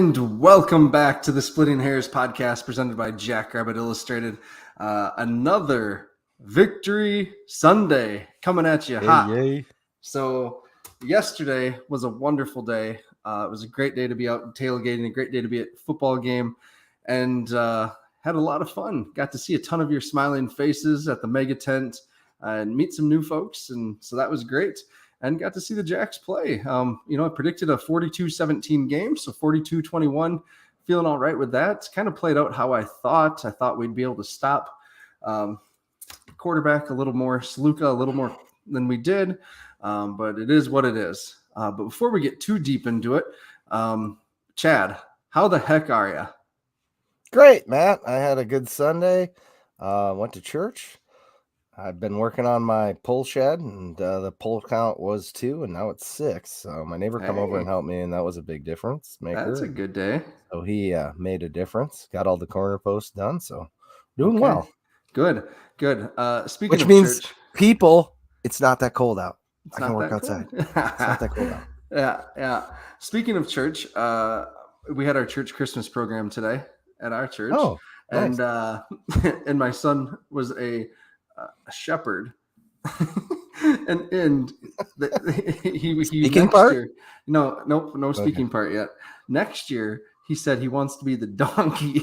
And welcome back to the Splitting Hairs podcast presented by Jackrabbit Illustrated. Another Victory Sunday coming at you hot. Yay. So yesterday was a wonderful day. It was a great day to be out tailgating, a great day to be at a football game, and had a lot of fun. Got to see a ton of your smiling faces at the mega tent and meet some new folks, and so that was great. And got to see the Jacks play. I predicted a 42-17 game, so 42-21. Feeling all right with that. Kind of played out how I thought. I thought we'd be able to stop quarterback a little more, Sluka a little more than we did, but it is what it is. But before we get too deep into it, Chad, how the heck are you? Great, Matt. I had a good Sunday. Went to church. I've been working on my pole shed, and the pole count was 2, and now it's 6. So my neighbor come over and helped me, and that was a big difference maker. That's a good day. So he made a difference. Got all the corner posts done, so doing well. Good. Speaking Which of means church, people, it's not that cold out. It's I can work outside. It's not that cold out. Yeah. Speaking of church, we had our church Christmas program today at our church. Oh, nice. And my son was a shepherd. and he speaking part? Year, no speaking part yet. Next year, he said he wants to be the donkey.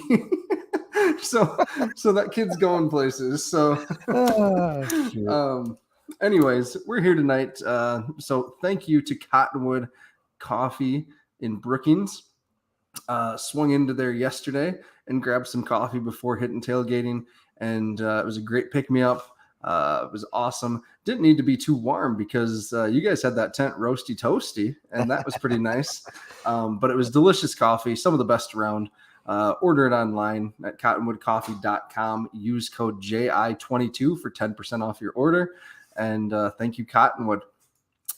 so that kid's going places. So, anyways, we're here tonight. So thank you to Cottonwood Coffee in Brookings. Swung into there yesterday and grabbed some coffee before hitting tailgating, and it was a great pick-me-up. It was awesome. Didn't need to be too warm because you guys had that tent roasty toasty, and that was pretty nice. But it was delicious coffee, some of the best around. Order it online at cottonwoodcoffee.com. Use code JI22 for 10% off your order. And thank you, Cottonwood.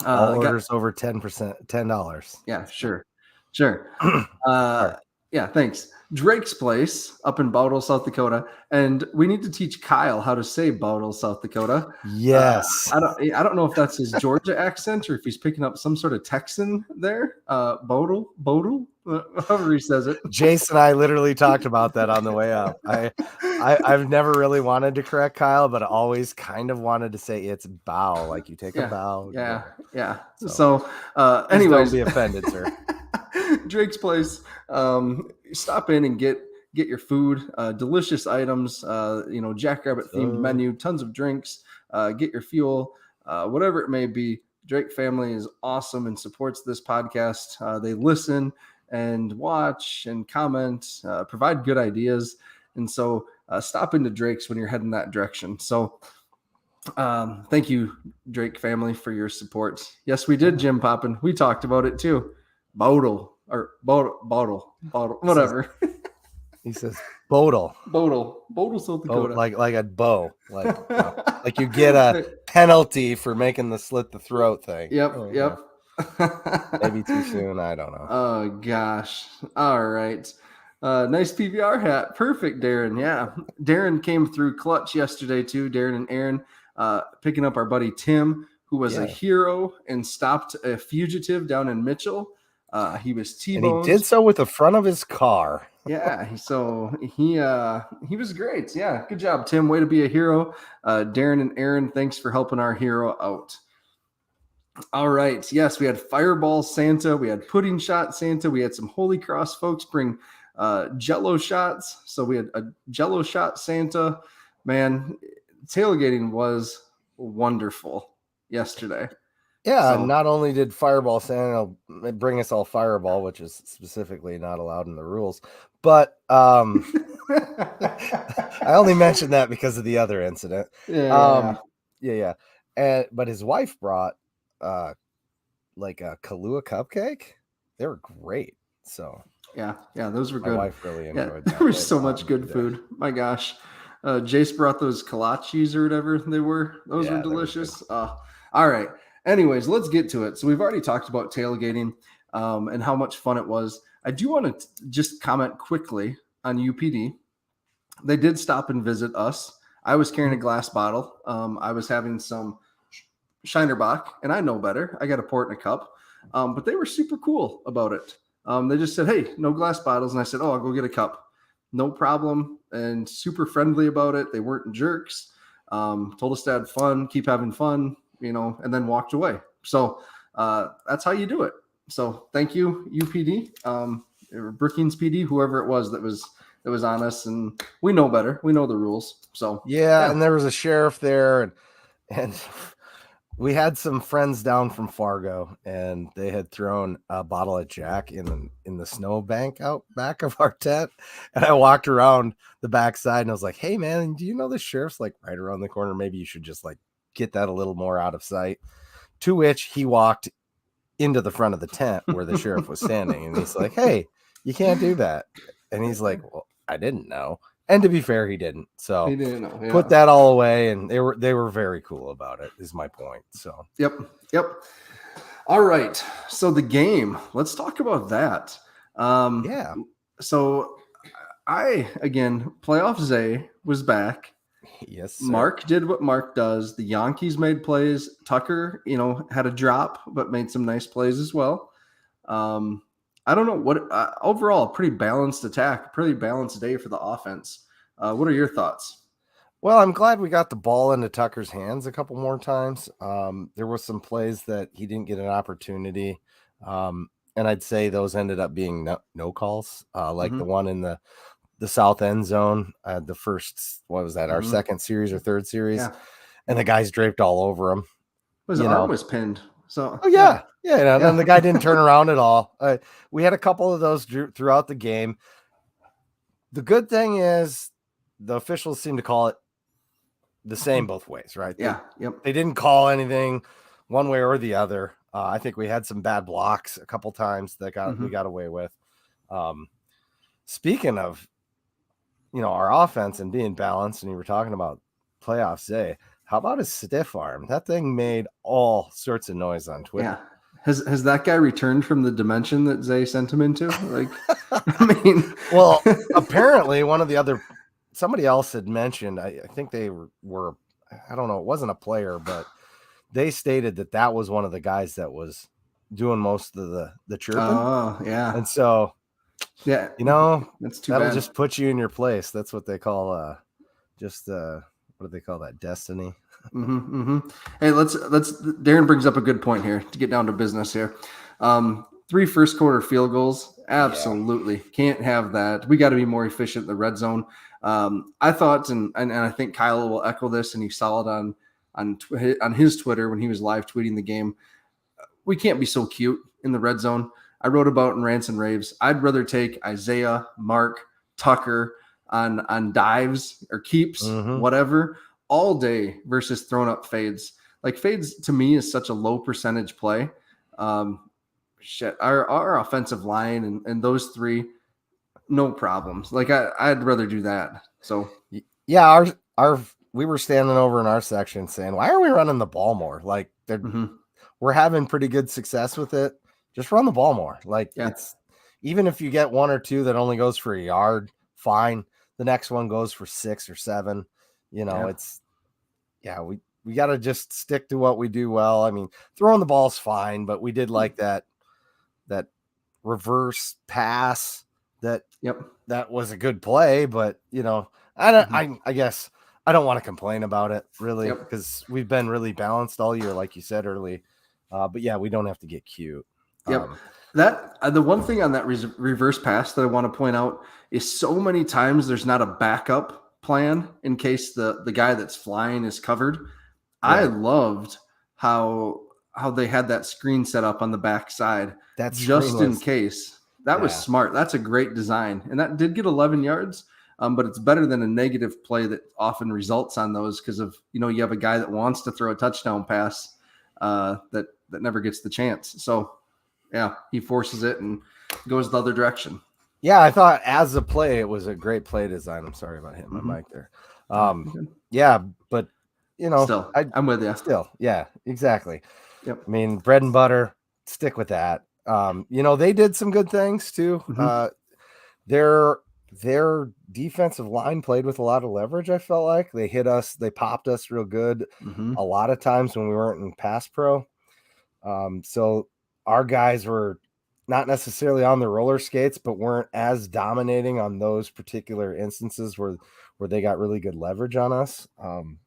All orders over $10. Yeah, sure. Yeah, thanks. Drake's Place up in Bowdle, South Dakota, and we need to teach Kyle how to say Bowdle, South Dakota. Yes. I don't know if that's his Georgia accent or if he's picking up some sort of Texan there. Bowdle, however he says it. Jason and I literally talked about that on the way up. I've never really wanted to correct Kyle, but I always kind of wanted to say it's bow, like you take a bow. Yeah. So anyways, don't be offended, sir. Drake's Place. Stop in and get your food. Delicious items. Jackrabbit themed menu. Tons of drinks. Get your fuel. Whatever it may be. Drake family is awesome and supports this podcast. They listen and watch and comment. Provide good ideas. And so stop into Drake's when you're heading that direction. So thank you, Drake family, for your support. Yes, we did, Jim Poppin. We talked about it too. Bowdle, whatever. He says Bowdle, South Dakota. Like a bow, like you get a penalty for making the slit the throat thing. Yep. Maybe too soon. I don't know. Oh gosh. All right. Nice PBR hat. Perfect, Darren. Yeah. Darren came through clutch yesterday too. Darren and Aaron picking up our buddy Tim, who was a hero and stopped a fugitive down in Mitchell. He was T-boned. And he did so with the front of his car. Yeah, so he was great. Yeah, good job, Tim. Way to be a hero. Darren and Aaron, thanks for helping our hero out. All right. Yes, we had Fireball Santa. We had Pudding Shot Santa. We had some Holy Cross folks bring Jello shots. So we had a Jello shot Santa. Man, tailgating was wonderful yesterday. Yeah, so, not only did Fireball Santa bring us all Fireball, which is specifically not allowed in the rules, but I only mentioned that because of the other incident. Yeah. But his wife brought like a Kahlua cupcake. They were great. So yeah, those were good. My wife really enjoyed that. There was so much good food. My gosh. Jace brought those kolaches or whatever they were. Those were delicious. All right. Anyways, let's get to it. So we've already talked about tailgating and how much fun it was. I do want to just comment quickly on UPD. They did stop and visit us. I was carrying a glass bottle. I was having some Shinerbach, and I know better. I got to pour it in a cup. But they were super cool about it. They just said, "Hey, no glass bottles," and I said, "Oh, I'll go get a cup." No problem, and super friendly about it. They weren't jerks. Told us to have fun, keep having fun, and then walked away. So that's how you do it. So thank you, UPD, or Brookings PD, whoever it was that was on us, and we know better. We know the rules. So yeah, and there was a sheriff there, and we had some friends down from Fargo, and they had thrown a bottle of Jack in the snowbank out back of our tent. And I walked around the backside, and I was like, "Hey, man, do you know the sheriff's like right around the corner? Maybe you should just like get that a little more out of sight." To which he walked into the front of the tent where the sheriff was standing, and he's like, "Hey, you can't do that." And he's like, "Well, I didn't know." And to be fair, he didn't. So he didn't know. Yeah. put that all away, and they were very cool about it, is my point. So Yep. All right. So the game. Let's talk about that. yeah. So again, playoff Zay was back. Yes, sir. Mark did what Mark does. The Yankees made plays. Tucker, had a drop, but made some nice plays as well. I don't know what overall, pretty balanced attack, pretty balanced day for the offense. What are your thoughts? Well, I'm glad we got the ball into Tucker's hands a couple more times. There were some plays that he didn't get an opportunity. And I'd say those ended up being no calls, like the one in the south end zone, the first, what was that, our second series or third series? Yeah. And the guy's draped all over him. His arm was pinned. So yeah. And then the guy didn't turn around at all. We had a couple of those throughout the game. The good thing is the officials seem to call it the same both ways, right? They didn't call anything one way or the other. I think we had some bad blocks a couple times that we got away with. Speaking of, our offense and being balanced, and you were talking about playoffs, Zay, how about his stiff arm? That thing made all sorts of noise on Twitter. Yeah. Has that guy returned from the dimension that Zay sent him into? Like, I mean, well, apparently somebody else had mentioned, I think they were, I don't know, it wasn't a player, but they stated that was one of the guys that was doing most of the chirping. Oh, yeah. And so, yeah, that's too bad. Just put you in your place. That's what they call, what do they call that? Destiny. Hey, let's Darren brings up a good point here to get down to business here. 3 first quarter field goals. Absolutely. Can't have that. We got to be more efficient in the red zone. I thought, and I think Kyle will echo this, and he saw it on his Twitter when he was live tweeting the game. We can't be so cute in the red zone. I wrote about in Rants and Raves. I'd rather take Isaiah, Mark, Tucker on dives or keeps, whatever, all day versus throwing up fades. Like, fades to me is such a low percentage play. Our offensive line and those three, no problems. Like, I'd rather do that. So yeah, we were standing over in our section saying, why are we running the ball more? Like, we're having pretty good success with it. Just run the ball more. Like, it's, even if you get one or two that only goes for a yard, fine. The next one goes for 6 or 7. It's, we got to just stick to what we do well. I mean, throwing the ball's fine, but we did like that reverse pass that was a good play, but I guess I don't want to complain about it really, because we've been really balanced all year, like you said early. But yeah, we don't have to get cute. The one thing on that reverse pass that I want to point out is so many times there's not a backup plan in case the guy that's flying is covered. Right. I loved how they had that screen set up on the back side. That's just in case. That was smart. That's a great design. And that did get 11 yards. But it's better than a negative play that often results on those because of, you have a guy that wants to throw a touchdown pass that never gets the chance. So, yeah, he forces it and goes the other direction. Yeah, I thought as a play, it was a great play design. I'm sorry about hitting my mic there. Yeah, but, still, I'm with you. Still, yeah, exactly. Yep. I mean, bread and butter, stick with that. They did some good things too. Their defensive line played with a lot of leverage. I felt like they hit us, they popped us real good a lot of times when we weren't in pass pro. So our guys were, not necessarily on the roller skates, but weren't as dominating on those particular instances where they got really good leverage on us. And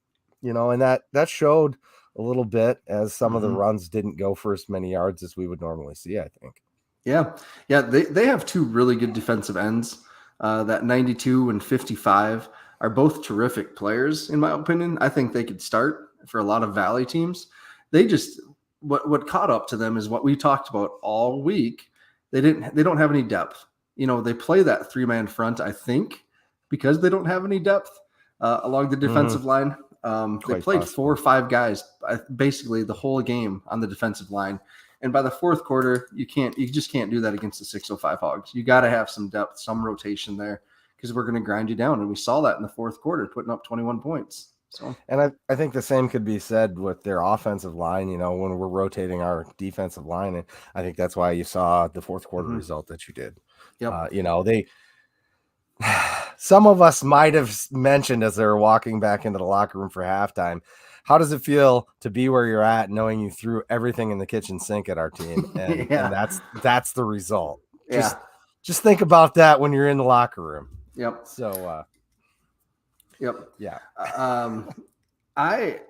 that showed a little bit as some of the runs didn't go for as many yards as we would normally see, I think. Yeah. They have two really good defensive ends. That 92 and 55 are both terrific players, in my opinion. I think they could start for a lot of Valley teams. They just what caught up to them is what we talked about all week. They don't have any depth. They play that 3-man front, I think, because they don't have any depth along the defensive line. They played possible. 4 or 5 guys basically the whole game on the defensive line. And by the fourth quarter, you just can't do that against the 605 Hogs. You got to have some depth, some rotation there, because we're going to grind you down. And we saw that in the fourth quarter, putting up 21 points. So, and I think the same could be said with their offensive line, when we're rotating our defensive line. And I think that's why you saw the fourth quarter result that you did. Yep. Some of us might have mentioned as they were walking back into the locker room for halftime, how does it feel to be where you're at, knowing you threw everything in the kitchen sink at our team? And and that's the result. Yeah. Just think about that when you're in the locker room. Yep. So yep. Yeah. I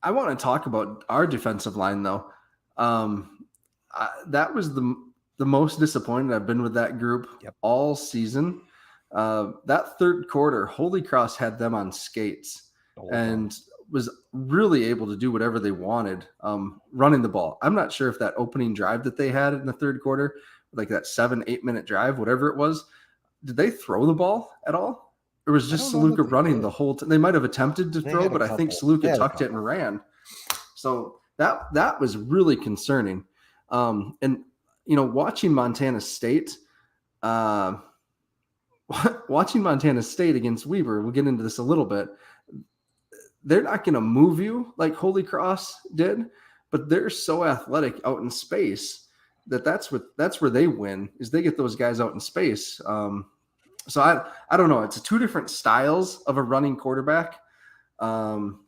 want to talk about our defensive line though. That was the most disappointed I've been with that group all season. That third quarter, Holy Cross had them on skates and was really able to do whatever they wanted running the ball. I'm not sure if that opening drive that they had in the third quarter, like that 7-8 minute drive, whatever it was, did they throw the ball at all? Or was just Saluka running the whole time? They might have attempted to throw, but I think Saluka tucked it and ran. So that was really concerning. And watching Montana State, against Weber, we'll get into this a little bit. They're not going to move you like Holy Cross did, but they're so athletic out in space that's where they win, is they get those guys out in space. So I don't know. It's two different styles of a running quarterback. So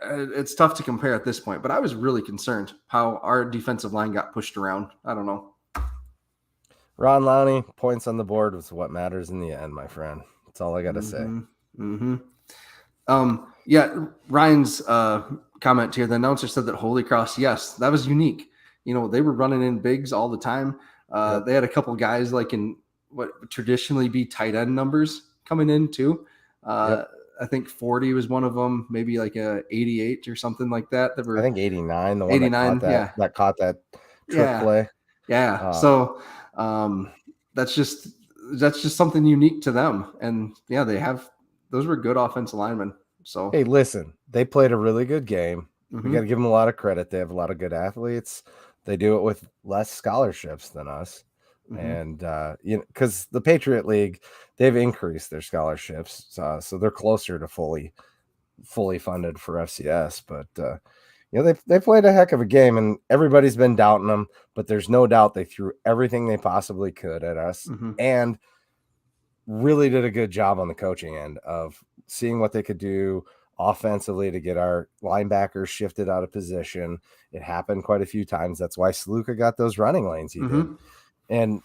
it's tough to compare at this point, but I was really concerned how our defensive line got pushed around. I don't know. Ron Lowney, points on the board was what matters in the end, my friend. That's all I got to say. Ryan's comment here, the announcer said that Holy Cross, yes, that was unique. They were running in bigs all the time. They had a couple guys like in what would traditionally be tight end numbers coming in too. I think 40 was one of them, maybe like a 88 or something like that. I think 89, the one 89, that caught that trick play. Yeah. So that's just something unique to them. And those were good offensive linemen. So, hey, listen, they played a really good game. We got to give them a lot of credit. They have a lot of good athletes. They do it with less scholarships than us. And, because the Patriot League, they've increased their scholarships. So they're closer to fully funded for FCS. But, they played a heck of a game, and everybody's been doubting them. But there's no doubt they threw everything they possibly could at us and really did a good job on the coaching end of seeing what they could do offensively to get our linebackers shifted out of position. It happened quite a few times. That's why Saluka got those running lanes he did. And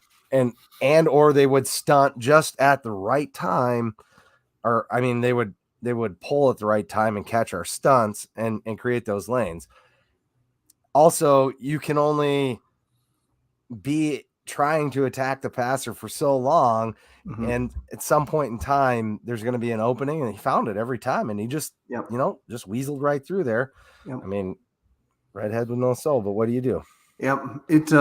or they would stunt just at the right time, or I mean they would pull at the right time and catch our stunts and create those lanes. Also, you can only be trying to attack the passer for so long, and at some point in time there's going to be an opening, and he found it every time, and he just just weaseled right through there. I mean, redhead with no soul, but what do you do? Yep. It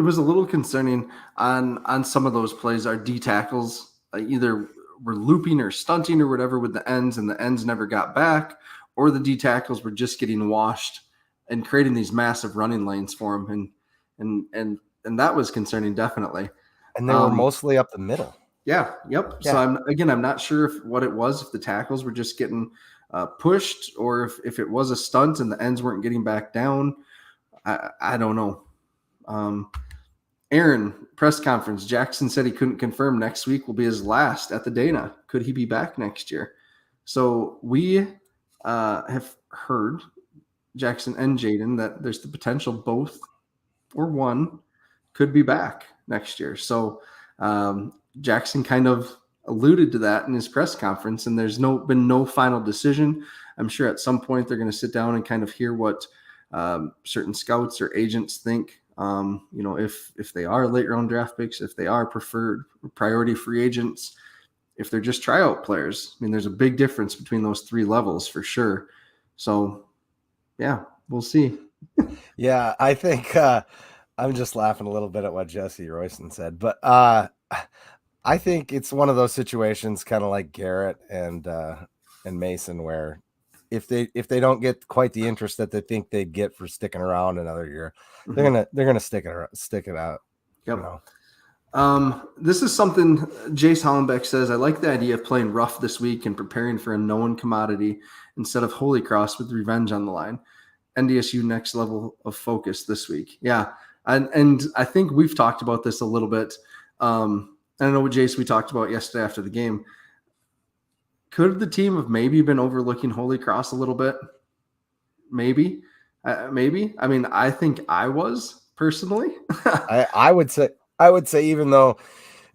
was a little concerning on some of those plays. Our D tackles either were looping or stunting or whatever with the ends, and the ends never got back, or the D tackles were just getting washed and creating these massive running lanes for them. And that was concerning, definitely. And they were mostly up the middle. Yeah. Yep. Yeah. So I'm not sure what it was, if the tackles were just getting pushed, or if it was a stunt and the ends weren't getting back down. I don't know. Aaron, press conference. Jackson said he couldn't confirm next week will be his last at the Dana. Could he be back next year? So we have heard, Jackson and Jaden, that there's the potential both or one could be back next year. So Jackson kind of alluded to that in his press conference, and there's been no final decision. I'm sure at some point they're going to sit down and kind of hear what certain scouts or agents think. If they are late round draft picks, if they are preferred priority free agents, if they're just tryout players. I mean, there's a big difference between those three levels for sure. So, yeah, we'll see. Yeah, I think I'm just laughing a little bit at what Jesse Royston said, but I think it's one of those situations, kind of like Garrett and Mason, where if they don't get quite the interest that they think they'd get for sticking around another year, they're gonna stick it out. Yep. You know? This is something Jace Hollenbeck says. I like the idea of playing rough this week and preparing for a known commodity instead of Holy Cross with revenge on the line. NDSU next level of focus this week. Yeah. And I think we've talked about this a little bit. I know what Jace we talked about yesterday after the game. Could the team have maybe been overlooking Holy Cross a little bit? Maybe. Maybe. I mean, I think I was personally. I would say even though,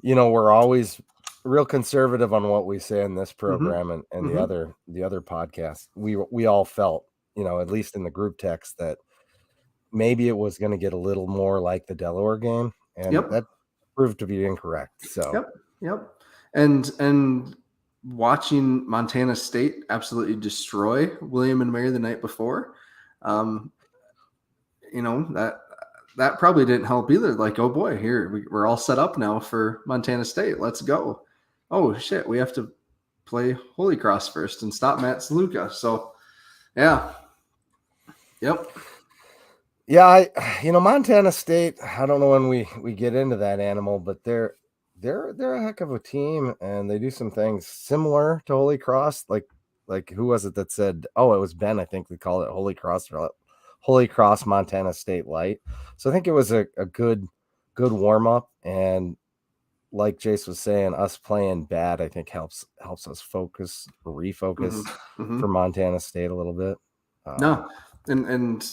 we're always real conservative on what we say in this program and the other podcasts, we all felt, at least in the group text, that maybe it was going to get a little more like the Delaware game, and that proved to be incorrect. So Yep. And watching Montana State absolutely destroy William and Mary the night before, that probably didn't help either. Like, oh boy, here we're all set up now for Montana State. Let's go. Oh shit, we have to play Holy Cross first and stop Matt Saluka. So, yeah, yep. Yeah, Montana State, I don't know when we get into that animal, but they're a heck of a team, and they do some things similar to Holy Cross. Like who was it that said? Oh, it was Ben. I think they called it Holy Cross Montana State Light. So I think it was a good warm up, and like Jace was saying, us playing bad, I think helps us refocus for Montana State a little bit. No, and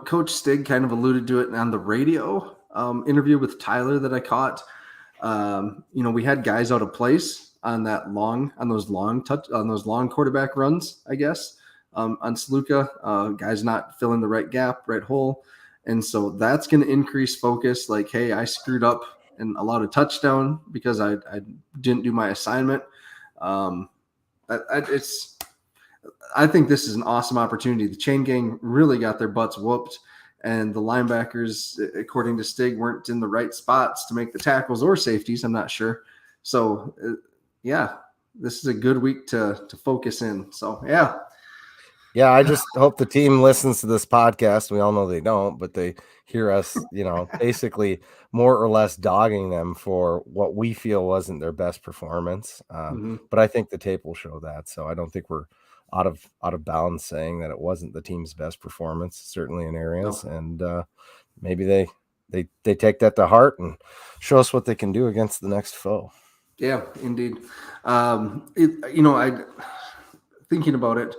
Coach Stig kind of alluded to it on the radio interview with Tyler that I caught. We had guys out of place on those long quarterback runs, I guess, on Saluka, guys not filling the right gap, right hole. And so that's going to increase focus. Like, hey, I screwed up and allowed a touchdown because I didn't do my assignment. I think this is an awesome opportunity. The chain gang really got their butts whooped, and the linebackers, according to Stig, weren't in the right spots to make the tackles or safeties. I'm not sure. So, this is a good week to focus in. So, yeah. Yeah, I just hope the team listens to this podcast. We all know they don't, but they hear us, basically more or less dogging them for what we feel wasn't their best performance. But I think the tape will show that. So I don't think we're out of bounds saying that it wasn't the team's best performance, certainly in areas. No. And maybe they take that to heart and show us what they can do against the next foe. Yeah, indeed. Thinking about it,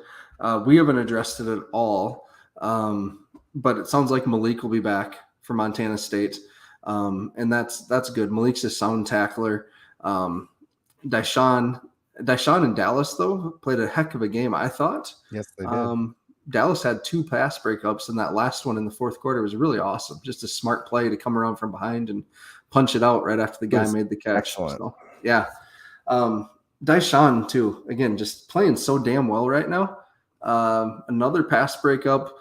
we haven't addressed it at all, but it sounds like Malik will be back for Montana State, and that's good. Malik's a sound tackler. Dyshawn in Dallas, though, played a heck of a game, I thought. Yes, they did. Dallas had 2 pass breakups, and that last one in the fourth quarter was really awesome. Just a smart play to come around from behind and punch it out right after the guy made the catch. Excellent. So, yeah. Dyshawn, too, again, just playing so damn well right now. Another pass breakup.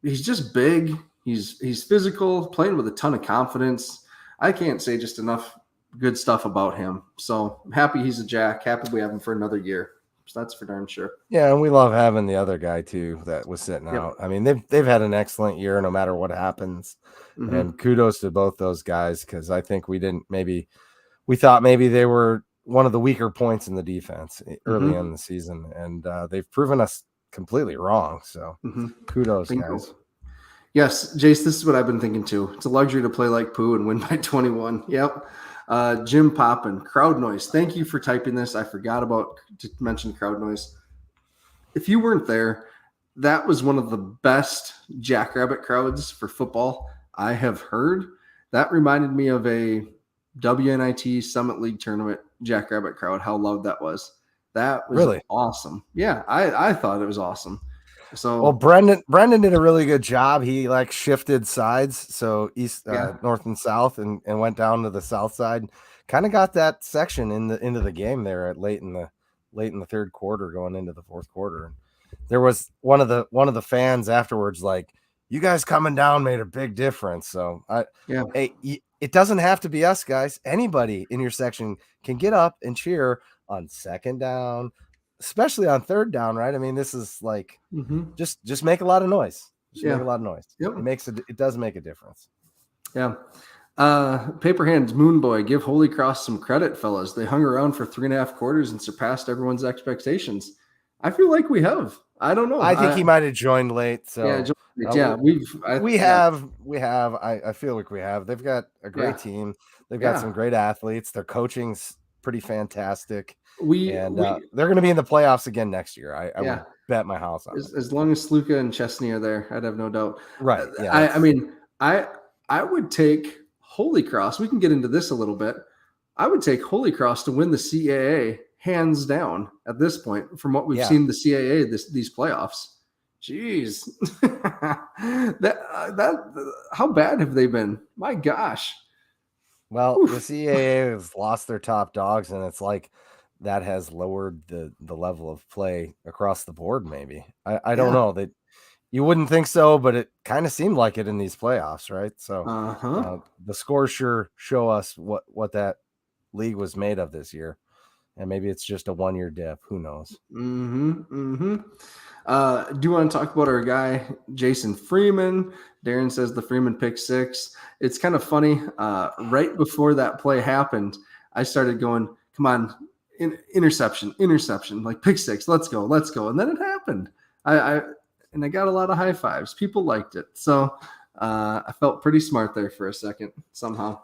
He's just big. He's physical, playing with a ton of confidence. I can't say just enough good stuff about him. So I'm happy he's a Jack. Happy we have him for another year. So that's for darn sure. Yeah, and we love having the other guy too that was sitting out. I mean, they've had an excellent year no matter what happens. And kudos to both those guys, because I think we thought maybe they were one of the weaker points in the defense early in the season, and they've proven us completely wrong. So kudos, guys. Yes, Jace, this is what I've been thinking too. It's a luxury to play like poo and win by 21. Yep. Jim Poppin, crowd noise. Thank you for typing this. I forgot to mention crowd noise. If you weren't there, that was one of the best Jackrabbit crowds for football I have heard. That reminded me of a WNIT Summit League tournament Jackrabbit crowd. How loud that was. That was Really? awesome. Yeah, I thought it was awesome. Well, So Brendan did a really good job. He like shifted sides, so east, yeah, north, and south, and went down to the south side. Kind of got that section into the game there at late in the third quarter, going into the fourth quarter. There was one of the fans afterwards like, "You guys coming down made a big difference." So yeah. it doesn't have to be us guys. Anybody in your section can get up and cheer on second down, especially on third down, right? I mean, this is like Mm-hmm. just make a lot of noise. Just make Yeah. a lot of noise. Yep. It does make a difference. Yeah. Paper Hands, Moon Boy, give Holy Cross some credit, fellas. They hung around for 3.5 quarters and surpassed everyone's expectations. I feel like we have. I don't know. I think he might have joined late. Yeah, So yeah, I feel like we have. They've got a yeah, great team. They've got yeah. some great athletes. Their coaching's pretty fantastic. We And they're going to be in the playoffs again next year. I would yeah. bet my house on it. As long as Sluka and Chesney are there, I'd have no doubt. Right. Yeah. I mean, I would take Holy Cross. We can get into this a little bit. I would take Holy Cross to win the CAA hands down at this point from what we've seen the CAA these playoffs. Jeez, that how bad have they been? My gosh. Well, Oof. the CAA has lost their top dogs, and it's like that has lowered the level of play across the board. Maybe I don't know that you wouldn't think so, but it kind of seemed like it in these playoffs, right? So the scores sure show us what that league was made of this year, and maybe it's just a 1 year dip. Who knows? Do you want to talk about our guy Jason Freeman? Darren says the Freeman pick six. It's kind of funny. Right before that play happened, I started going, "Come on, interception, like pick six, let's go." And then it happened. I got a lot of high fives. People liked it, so I felt pretty smart there for a second somehow.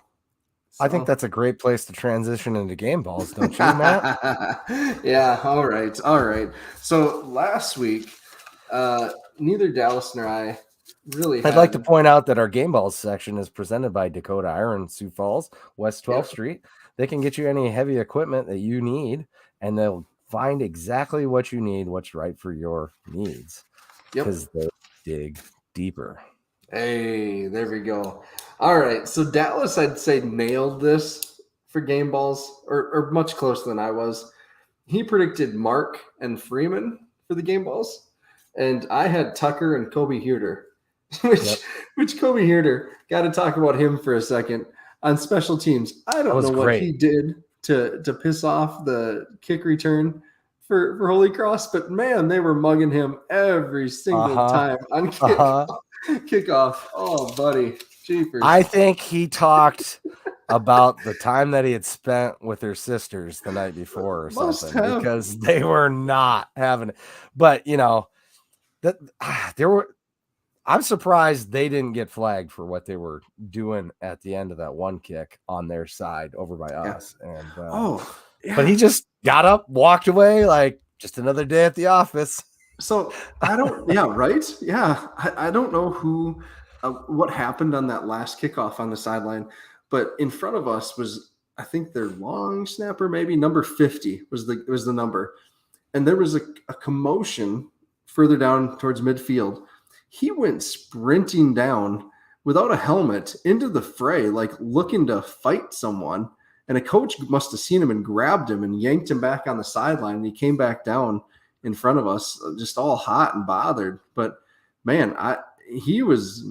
So. I think that's a great place to transition into game balls, don't you, Matt? Yeah. All right. So last week, neither Dallas nor I really. I'd like to point out that our game balls section is presented by Dakota Iron, Sioux Falls, West 12th Street. They can get you any heavy equipment that you need, and they'll find exactly what you need, what's right for your needs, because they dig deeper. Hey, there we go. All right. So Dallas, I'd say, nailed this for game balls, or much closer than I was. He predicted Mark and Freeman for the game balls, and I had Tucker and Kobe Huerter, which Kobe Huerter, got to talk about him for a second on special teams. I don't know what he did to piss off the kick return for Holy Cross, but man, they were mugging him every single time on kickoff. Oh, buddy. Jeepers. I think he talked about the time that he had spent with their sisters the night before or something, because they were not having it. But I'm surprised they didn't get flagged for what they were doing at the end of that one kick on their side over by us. And but he just got up, walked away, like just another day at the office. So I don't, right? Yeah. I don't know what happened on that last kickoff on the sideline, but in front of us was, I think, their long snapper, maybe number 50 was the number. And there was a commotion further down towards midfield. He went sprinting down without a helmet into the fray, like looking to fight someone. And a coach must have seen him and grabbed him and yanked him back on the sideline. And he came back down in front of us, just all hot and bothered. But man, he was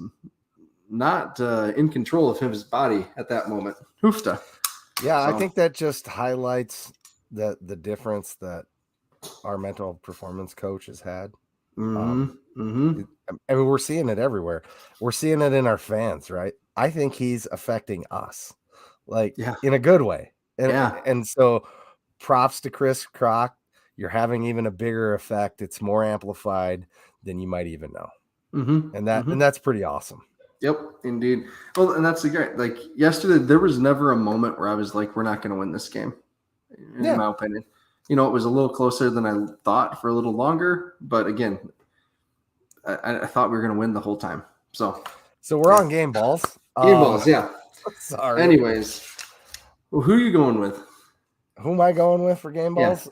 not in control of his body at that moment. Hoofta. Yeah, so I think that just highlights the difference that our mental performance coach has had. I mean, we're seeing it everywhere. We're seeing it in our fans, right? I think he's affecting us, like in a good way. And so props to Chris Kroc. You're having even a bigger effect. It's more amplified than you might even know. And that's pretty awesome. Yep, indeed. Well, and that's the great. Like yesterday, there was never a moment where I was like, we're not going to win this game, in my opinion. It was a little closer than I thought for a little longer. But again, I thought we were going to win the whole time. So we're on game balls. Game balls, yeah. Sorry. Anyways, well, who are you going with? Who am I going with for game Yeah. balls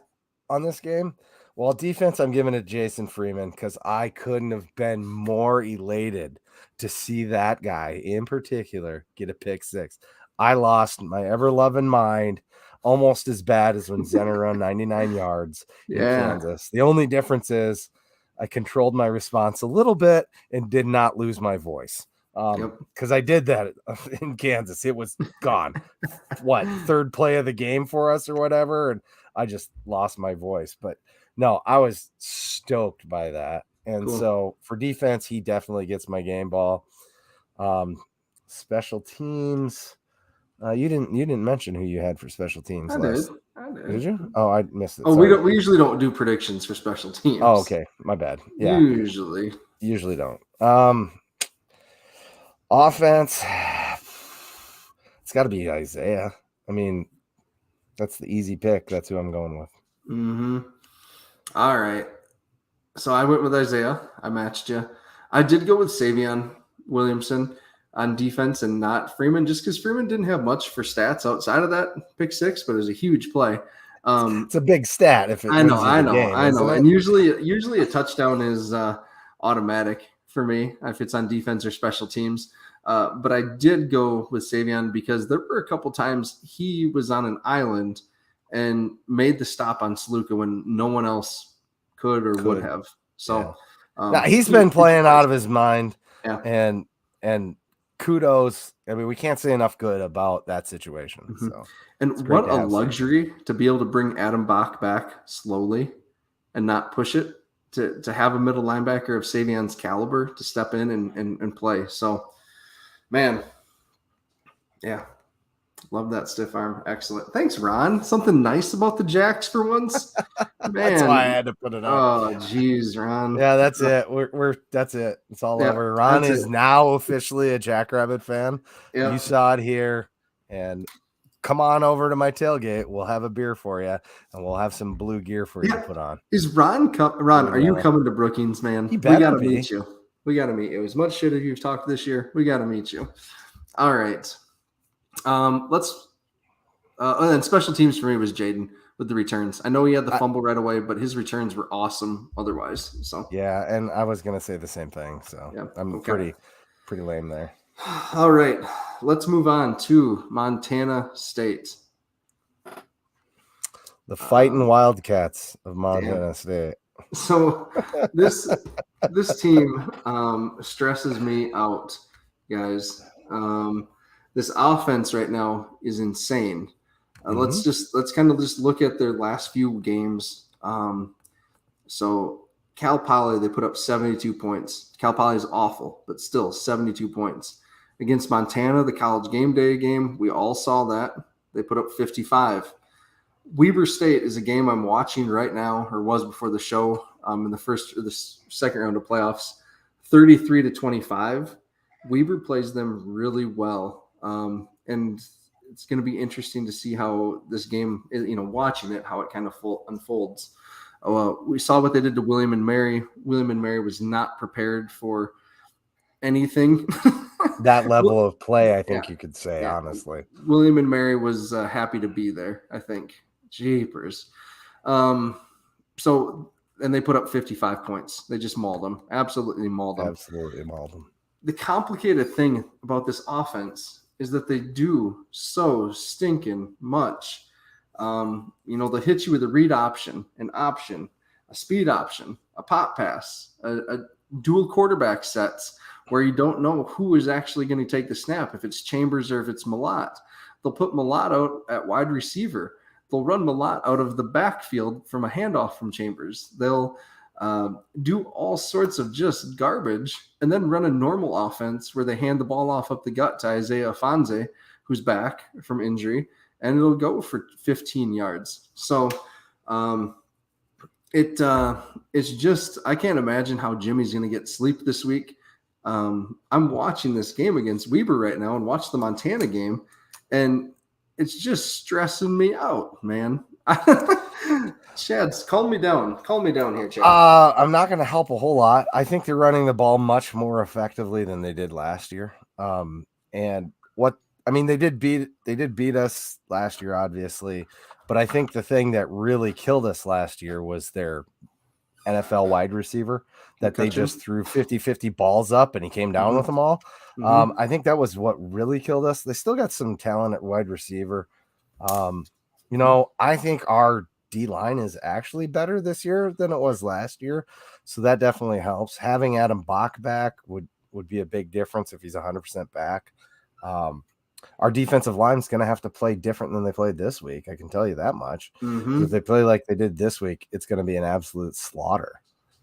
on this game? Well, defense, I'm giving it Jason Freeman because I couldn't have been more elated to see that guy in particular get a pick six. I lost my ever-loving mind almost as bad as when Zenner run 99 yards in Kansas. The only difference is I controlled my response a little bit and did not lose my voice. Because I did that in Kansas. It was gone. What, third play of the game for us or whatever, and I just lost my voice. But no, I was stoked by that. And so for defense, he definitely gets my game ball. Special teams, you didn't mention who you had for special teams. I did. Did you? Oh, I missed it. Oh, sorry. We usually don't do predictions for special teams. Oh, okay, my bad. Yeah, usually don't. Offense, it's got to be Isaiah. I mean, that's the easy pick. That's who I'm going with. Mm-hmm. All right. So I went with Isaiah. I matched you. I did go with Savion Williamson on defense and not Freeman, just because Freeman didn't have much for stats outside of that pick six, but it was a huge play. It's a big stat if it I know. And usually a touchdown is automatic for me if it's on defense or special teams. But I did go with Savion because there were a couple times he was on an island and made the stop on Saluka when no one else could or would have. So now, he's been playing out of his mind. Yeah. And kudos. I mean, we can't say enough good about that situation. Mm-hmm. So, and what a luxury to be able to bring Adam Bach back slowly and not push it, to have a middle linebacker of Savion's caliber to step in and play. So, man, yeah, love that stiff arm. Excellent. Thanks, Ron. Something nice about the Jacks for once. Man, that's why I had to put it up. Oh, geez, Ron. Yeah, that's it. We're that's it. It's all over. Ron is now officially a Jackrabbit fan. Yep. You saw it here, and come on over to my tailgate. We'll have a beer for you, and we'll have some blue gear for you to put on. Is Ron? Ron, are you coming to Brookings, man? We gotta meet you. We got to meet you. As much shit as you've talked this year, we got to meet you. All right. Let's. And then special teams for me was Jaden with the returns. I know he had the fumble right away, but his returns were awesome otherwise. So yeah, and I was gonna say the same thing. So yeah, I'm pretty lame there. All right, let's move on to Montana State. The fighting Wildcats of Montana State. So this team stresses me out, guys. This offense right now is insane. Let's kind of just look at their last few games. So Cal Poly, they put up 72 points. Cal Poly is awful, but still 72 points. Against Montana, the college game day game, we all saw that. They put up 55. Weber State is a game I'm watching right now, or was before the show, in the second round of playoffs, 33-25. Weber plays them really well. And it's going to be interesting to see how this game, watching it, how it kind of unfolds. We saw what they did to William and Mary. William and Mary was not prepared for anything. That level of play, I think you could say, honestly. William and Mary was happy to be there, I think. Jeepers. And they put up 55 points. They just mauled them. Absolutely mauled them. The complicated thing about this offense is that they do so stinking much. They'll hit you with a read option, an option, a speed option, a pop pass, a dual quarterback sets where you don't know who is actually going to take the snap, if it's Chambers or if it's Malott. They'll put Malott out at wide receiver. They'll run Malott out of the backfield from a handoff from Chambers. They'll do all sorts of just garbage and then run a normal offense where they hand the ball off up the gut to Isaiah Afonso, who's back from injury, and it'll go for 15 yards. So it's just, I can't imagine how Jimmy's going to get sleep this week. I'm watching this game against Weber right now and watch the Montana game, and it's just stressing me out, man. Chad, calm me down. Calm me down here, Chad. I'm not going to help a whole lot. I think they're running the ball much more effectively than they did last year. And what I mean, they did beat us last year, obviously, but I think the thing that really killed us last year was their NFL wide receiver that they McCutcheon. just threw 50-50 balls up and he came down with them all. I think that was what really killed us. They still got some talent at wide receiver. I think our D line is actually better this year than it was last year. So that definitely helps. Having Adam Bach back would be a big difference if he's 100% back. Our defensive line is going to have to play different than they played this week. I can tell you that much. If they play like they did this week, it's going to be an absolute slaughter.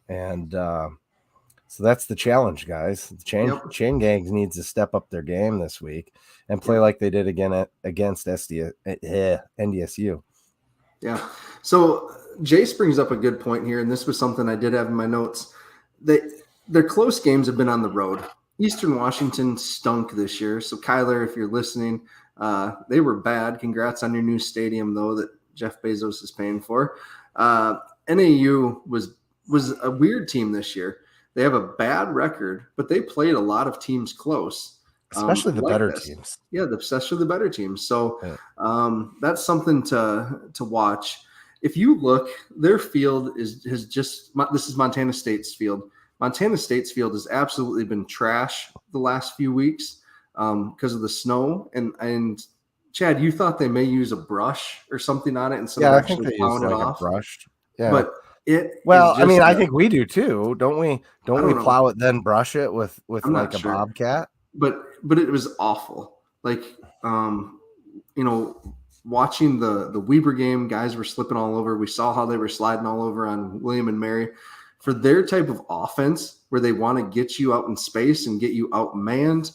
And so that's the challenge, guys. The chain gangs needs to step up their game this week and play like they did again against NDSU. Yeah. So Jace brings up a good point here, and this was something I did have in my notes. Their close games have been on the road. Eastern Washington stunk this year. So Kyler, if you're listening, they were bad. Congrats on your new stadium, though, that Jeff Bezos is paying for. NAU was a weird team this year. They have a bad record, but they played a lot of teams close. Especially the better teams. Yeah, especially the better teams. So that's something to watch. If you look, their field this is Montana State's field. Montana State's field has absolutely been trash the last few weeks because of the snow. And Chad, you thought they may use a brush or something on it instead of actually plowing it off. A brush. Yeah. But I think we do too, don't we? Don't we plow it then brush it with like a bobcat? But it was awful. Like watching the Weber game, guys were slipping all over. We saw how they were sliding all over on William and Mary. For their type of offense where they want to get you out in space and get you outmanned,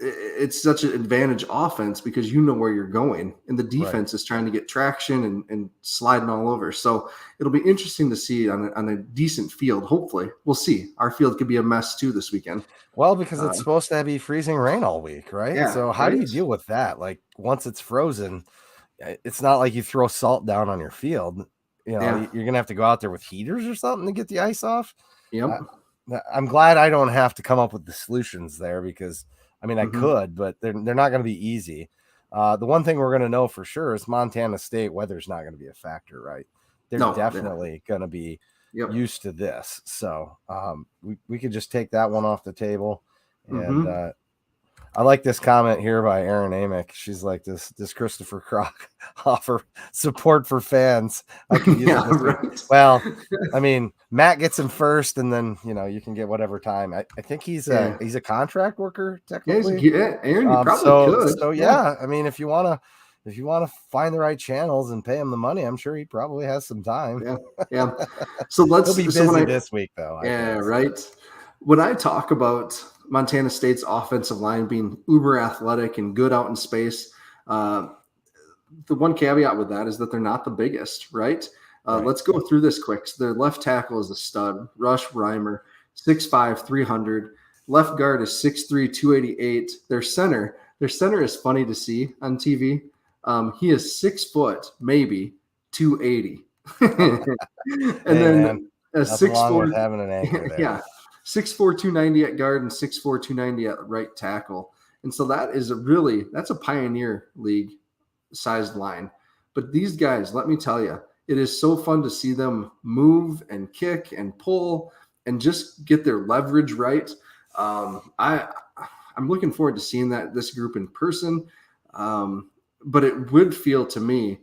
it's such an advantage offense because you know where you're going, and the defense is trying to get traction and sliding all over. So it'll be interesting to see on a decent field. Hopefully, we'll see. Our field could be a mess too this weekend. Well, because it's supposed to be freezing rain all week, right? Yeah, so how do you deal with that? Like once it's frozen, it's not like you throw salt down on your field. You're going to have to go out there with heaters or something to get the ice off. Yep. I'm glad I don't have to come up with the solutions there because, I mean, I could, but they're not going to be easy. The one thing we're going to know for sure is Montana State weather's not going to be a factor, right? They're definitely going to be used to this. So we could just take that one off the table. And I like this comment here by Erin Amick. She's like, this Christopher Crock offer support for fans. I can use it. Right. Well, I mean, Matt gets him first, and then you can get whatever time. I think he's a contract worker technically. Yeah, Aaron, you probably could. So yeah, I mean, if you want to find the right channels and pay him the money, I'm sure he probably has some time. Yeah. So he'll be busy this week though. Right. When I talk about Montana State's offensive line being uber athletic and good out in space, the one caveat with that is that they're not the biggest, right? Let's go through this quick. So their left tackle is a stud, Rush Reimer, 6'5", 300. Left guard is 6'3", 288. Their center is funny to see on TV. He is 6 foot, maybe 280. And then a 6'4", having an anchor there. Yeah. 6'4", 290 at guard and 6'4", 290 at right tackle. And so that's a Pioneer League sized line. But these guys, let me tell you, it is so fun to see them move and kick and pull and just get their leverage right. I'm looking forward to seeing this group in person. But it would feel to me,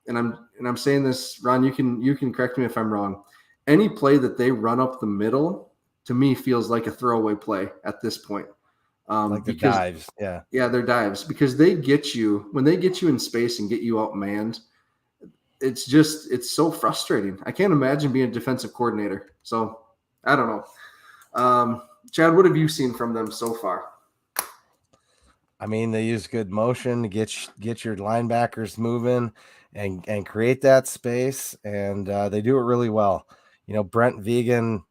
and I'm saying this, Ron, you can correct me if I'm wrong. Any play that they run up the middle, to me, feels like a throwaway play at this point. Like the dives, yeah. Yeah, they're dives because when they get you in space and get you outmanned, it's so frustrating. I can't imagine being a defensive coordinator. So I don't know. Chad, what have you seen from them so far? I mean, they use good motion to get your linebackers moving and create that space, and they do it really well. Brent Vegan,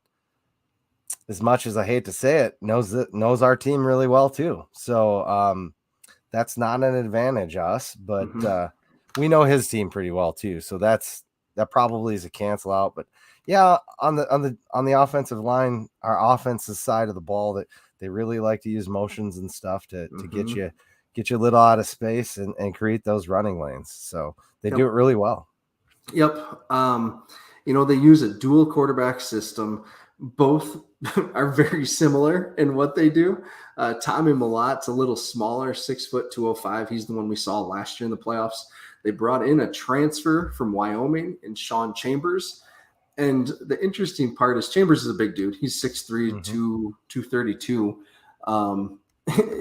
as much as I hate to say it, knows our team really well too. So that's not an advantage us, but we know his team pretty well too. So that probably is a cancel out. But Yeah, on the offensive line, our offensive side of the ball, that they really like to use motions and stuff to get Mm-hmm. you a little out of space and create those running lanes. So they do Yep. it really well. Yep. They use a dual quarterback system. Both are very similar in what they do. Tommy Malot's a little smaller, 6', 205. He's the one we saw last year in the playoffs. They brought in a transfer from Wyoming and Sean Chambers. And the interesting part is Chambers is a big dude. He's 6'3", Mm-hmm. 232.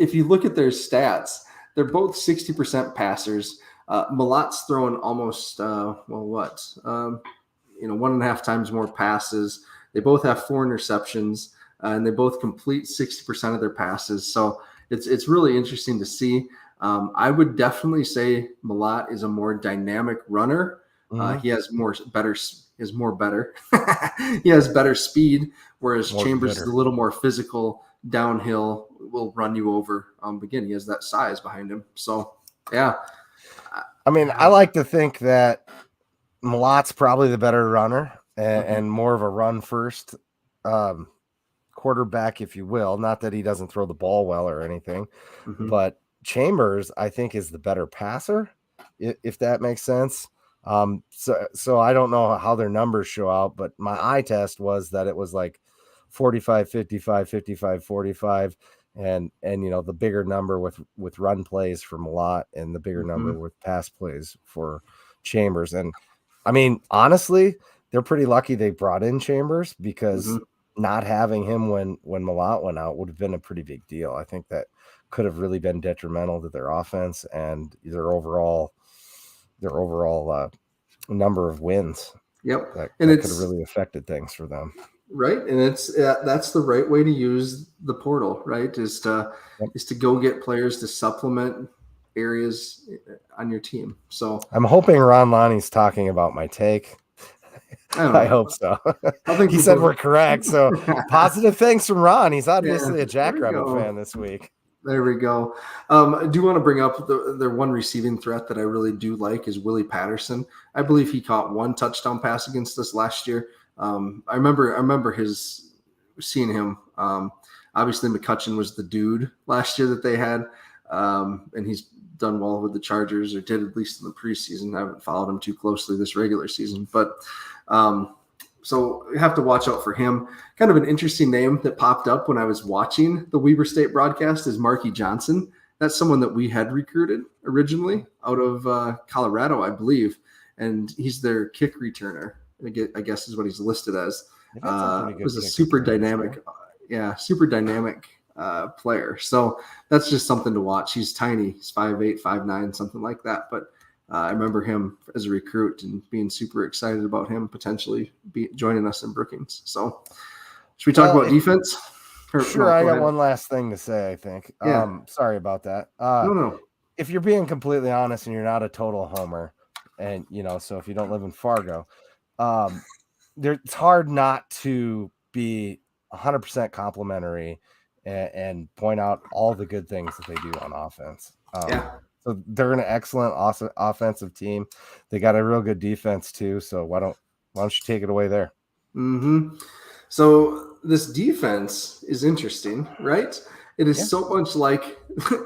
If you look at their stats, they're both 60% passers. Malot's throwing almost, 1.5 times more passes. They both have 4 interceptions, and they both complete 60% of their passes. So it's really interesting to see. I would definitely say Malott is a more dynamic runner. Mm-hmm. He has better. He has better speed, whereas More Chambers is gooder. a little more physical, downhill, will run you over. Again, he has that size behind him. So, yeah. I mean, I like to think that Malot's probably the better runner and more of a run first quarterback, if you will. Not that he doesn't throw the ball well or anything, Mm-hmm. but Chambers, I think, is the better passer, if that makes sense. So I don't know how their numbers show out, but my eye test was that it was like 45, 55, 55, 45. And the bigger number with run plays for Malott and the bigger number Mm-hmm. with pass plays for Chambers. And I mean, honestly, they're pretty lucky they brought in Chambers, because not having him when Malott went out would have been a pretty big deal. I think that could have really been detrimental to their offense and their overall number of wins. Yep. That And could have it's really affected things for them. right. And that's the right way to use the portal, right? Is to Yep. go get players to supplement areas on your team. So I'm hoping Ron Lonnie's talking about my take. I don't I know. hope so. I think He said we're correct. So positive things from Ron. He's obviously a there we Jackrabbit go. fan this week. There we go. I do want to bring up their one receiving threat that I really do like is Willie Patterson. I believe he caught 1 touchdown pass against us last year. I remember seeing him. Obviously, McCutcheon was the dude last year that they had, and he's done well with the Chargers, or did at least in the preseason. I haven't followed him too closely this regular season, but so you have to watch out for him. Kind of an interesting name that popped up when I was watching the Weber State broadcast is Marky Johnson. That's someone that we had recruited originally out of Colorado, I believe, and he's their kick returner. I guess is what he's listed as. Was a super dynamic, player. So that's just something to watch. He's tiny. He's 5'8", 5'9", something like that. But I remember him as a recruit and being super excited about him potentially joining us in Brookings. So should we talk about defense? Sure, I got one last thing to say, I think. Yeah. Sorry about that. No. If you're being completely honest and you're not a total homer, and so if you don't live in Fargo, it's hard not to be 100% complimentary and point out all the good things that they do on offense. So they're an excellent offensive team. They got a real good defense too. So why don't you take it away there? Mm-hmm. So this defense is interesting, right? It is so much like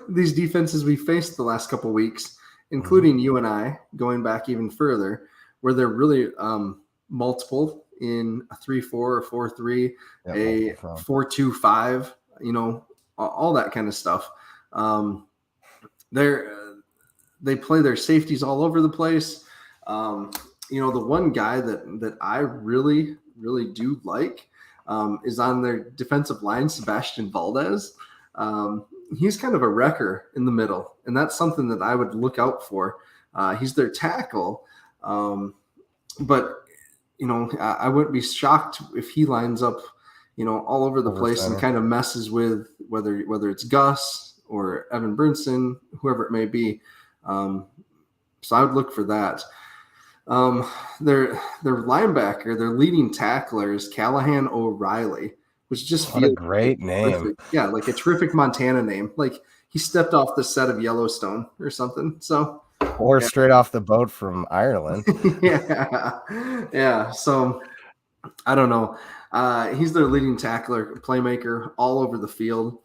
these defenses we faced the last couple of weeks, including you and I, going back even further, where they're really multiple in a 3-4 or 4-3, a 4-2-5, all that kind of stuff. They play their safeties all over the place. The one guy that I really, really do like is on their defensive line, Sebastian Valdez. He's kind of a wrecker in the middle, and that's something that I would look out for. He's their tackle, but I wouldn't be shocked if he lines up, all over the place and kind of messes with whether it's Gus or Evan Brinson, whoever it may be. So I would look for that. Their linebacker, their leading tackler is Callahan O'Reilly, which just feels a great name. Terrific. Yeah, like a terrific Montana name. Like he stepped off the set of Yellowstone or something. So straight off the boat from Ireland. Yeah. So I don't know. He's their leading tackler, playmaker all over the field.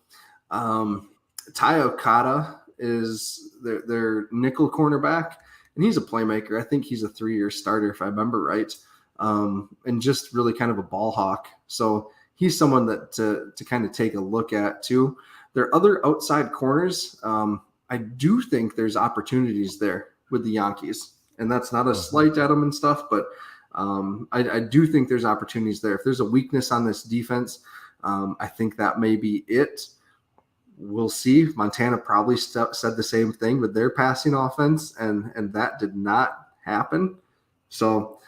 Ty Okada is their nickel cornerback, and he's a playmaker. I think he's a 3-year starter, if I remember right, and just really kind of a ball hawk. So he's someone that to kind of take a look at too. Their other outside corners, I do think there's opportunities there with the Yankees, and that's not a slight at them and stuff, but I do think there's opportunities there. If there's a weakness on this defense, I think that may be it. We'll see. Montana probably said the same thing with their passing offense, and that did not happen. So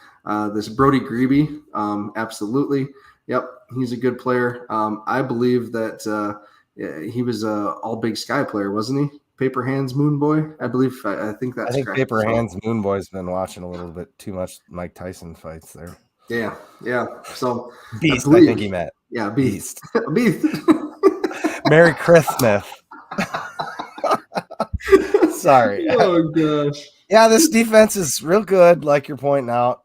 this Brody Grebe, absolutely. Yep, he's a good player. I believe that he was a all Big Sky player, wasn't he? Paper Hands Moon Boy, I believe. I think that's correct. Paper Hands Moon Boy's been watching a little bit too much Mike Tyson fights there. Yeah. So Beast, I think he meant. Yeah, Beast. Beast. Merry Christmas. Sorry. Oh gosh. Yeah, this defense is real good, like you're pointing out.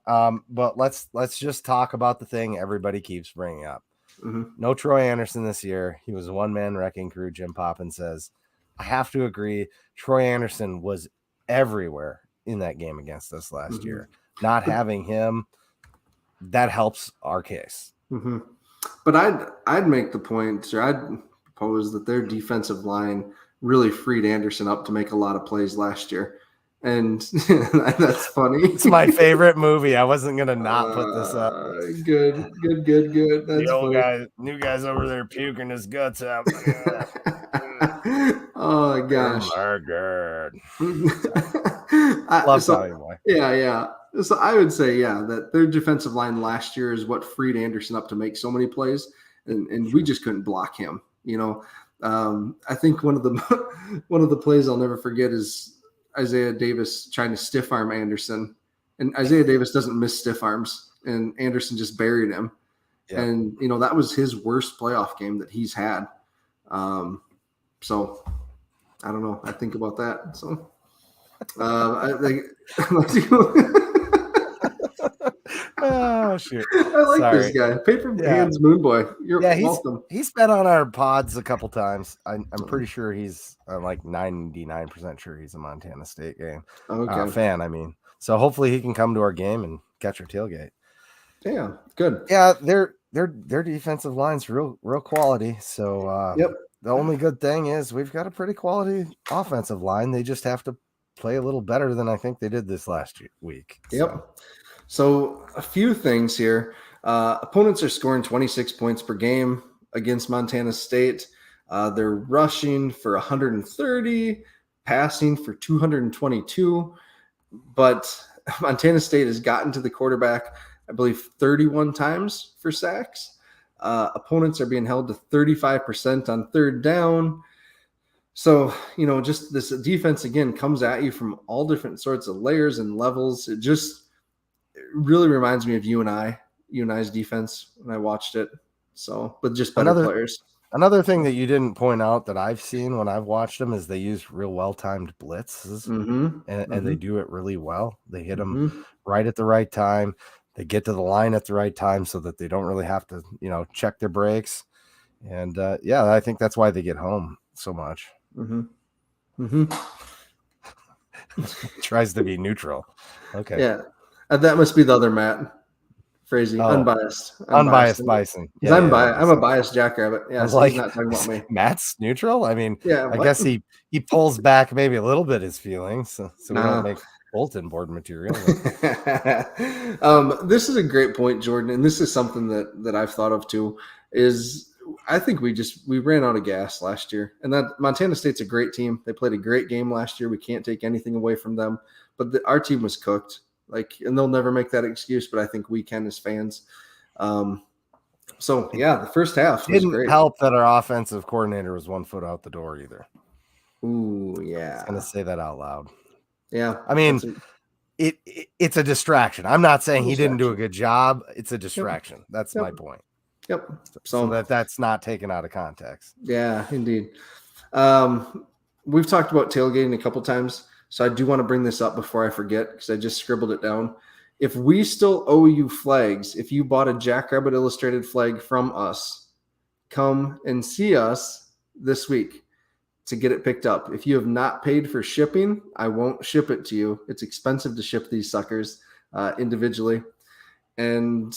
But let's just talk about the thing everybody keeps bringing up. Mm-hmm. No Troy Anderson this year. He was a one-man wrecking crew. Jim Poppins says, I have to agree. Troy Anderson was everywhere in that game against us last year. Not having him, that helps our case. Mm-hmm. But I'd make the point, or I'd propose that their defensive line really freed Anderson up to make a lot of plays last year. And that's funny. It's my favorite movie. I wasn't gonna not put this up. Good. That's the old funny. guy, new guy's over there puking his guts out. Oh gosh. Oh my God. Love Tommy Boy. Yeah. So I would say, that their defensive line last year is what freed Anderson up to make so many plays, and we just couldn't block him. I think one of the plays I'll never forget is Isaiah Davis trying to stiff arm Anderson, and Isaiah Davis doesn't miss stiff arms, and Anderson just buried him. Yep. And that was his worst playoff game that he's had. So I don't know. I think about that. So I think. Oh shoot! I like this guy, Paper Hands Moon Boy. You're welcome. He's been on our pods a couple times. I'm pretty sure he's like 99% sure he's a Montana State fan. I mean, so hopefully he can come to our game and catch our tailgate. Yeah, good. Yeah, their defensive line's real quality. So the only good thing is we've got a pretty quality offensive line. They just have to play a little better than I think they did this last week. Yep. So a few things here. Opponents are scoring 26 points per game against Montana State. They're rushing for 130, passing for 222. But Montana State has gotten to the quarterback, I believe, 31 times for sacks. Opponents are being held to 35% on third down. So, just this defense, again, comes at you from all different sorts of layers and levels. It really reminds me of UNI's defense when I watched it. So, but just better players. Another thing that you didn't point out that I've seen when I've watched them is they use real well-timed blitzes, and they do it really well. They hit them right at the right time. They get to the line at the right time so that they don't really have to, check their brakes. And I think that's why they get home so much. Tries to be neutral. Okay. Yeah. That must be the other Matt. Frazee. Unbiased Bison. Yeah, I'm biased. I'm a biased Jackrabbit. Yeah, so he's not talking about me. Matt's neutral? I mean, I guess he pulls back maybe a little bit his feelings so we don't make bulletin board material. This is a great point, Jordan, and this is something that I've thought of too, is I think we ran out of gas last year, and that Montana State's a great team. They played a great game last year. We can't take anything away from them, but our team was cooked. And they'll never make that excuse, but I think we can as fans. The first half was great. Didn't help that our offensive coordinator was 1 foot out the door either. Ooh, yeah. I'm gonna say that out loud. Yeah, I mean, it's a distraction. I'm not saying he didn't do a good job. It's a distraction. Yep. That's my point. Yep. So that's not taken out of context. Yeah, indeed. We've talked about tailgating a couple times. So I do want to bring this up before I forget because I just scribbled it down. If we still owe you flags, if you bought a Jackrabbit Illustrated flag from us, come and see us this week to get it picked up. If you have not paid for shipping, I won't ship it to you. It's expensive to ship these suckers individually. And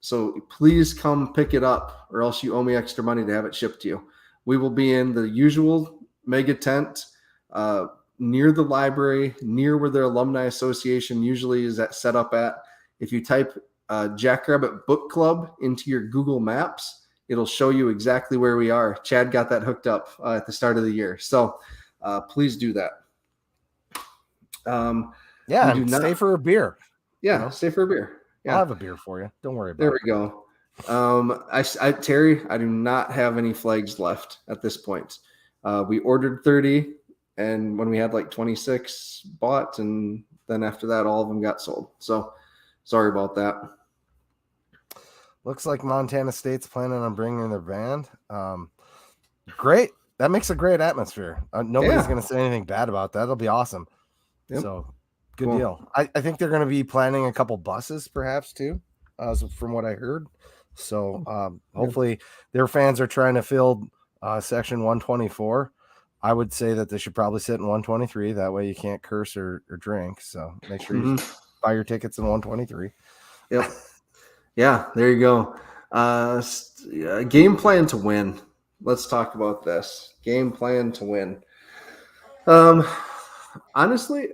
so please come pick it up, or else you owe me extra money to have it shipped to you. We will be in the usual mega tent near the library, near where their alumni association usually is set up at. If you type Jackrabbit Book Club into your Google Maps, it'll show you exactly where we are. Chad got that hooked up at the start of the year. So please do that. Yeah, and stay for a beer. Yeah, stay for a beer. Yeah. I'll have a beer for you. Don't worry about it. There we go. Terry, I do not have any flags left at this point. We ordered 30, and when we had like 26 bought, and then after that, all of them got sold. So sorry about that. Looks like Montana State's planning on bringing their band. Great. That makes a great atmosphere. Nobody's going to say anything bad about that. It'll be awesome. Yep. So good deal. I think they're going to be planning a couple buses perhaps too, from what I heard. So hopefully their fans are trying to fill section 124. I would say that they should probably sit in 123. That way you can't curse or drink. So make sure you buy your tickets in 123. Yep. Yeah, there you go. Game plan to win. Let's talk about this. Game plan to win. Honestly,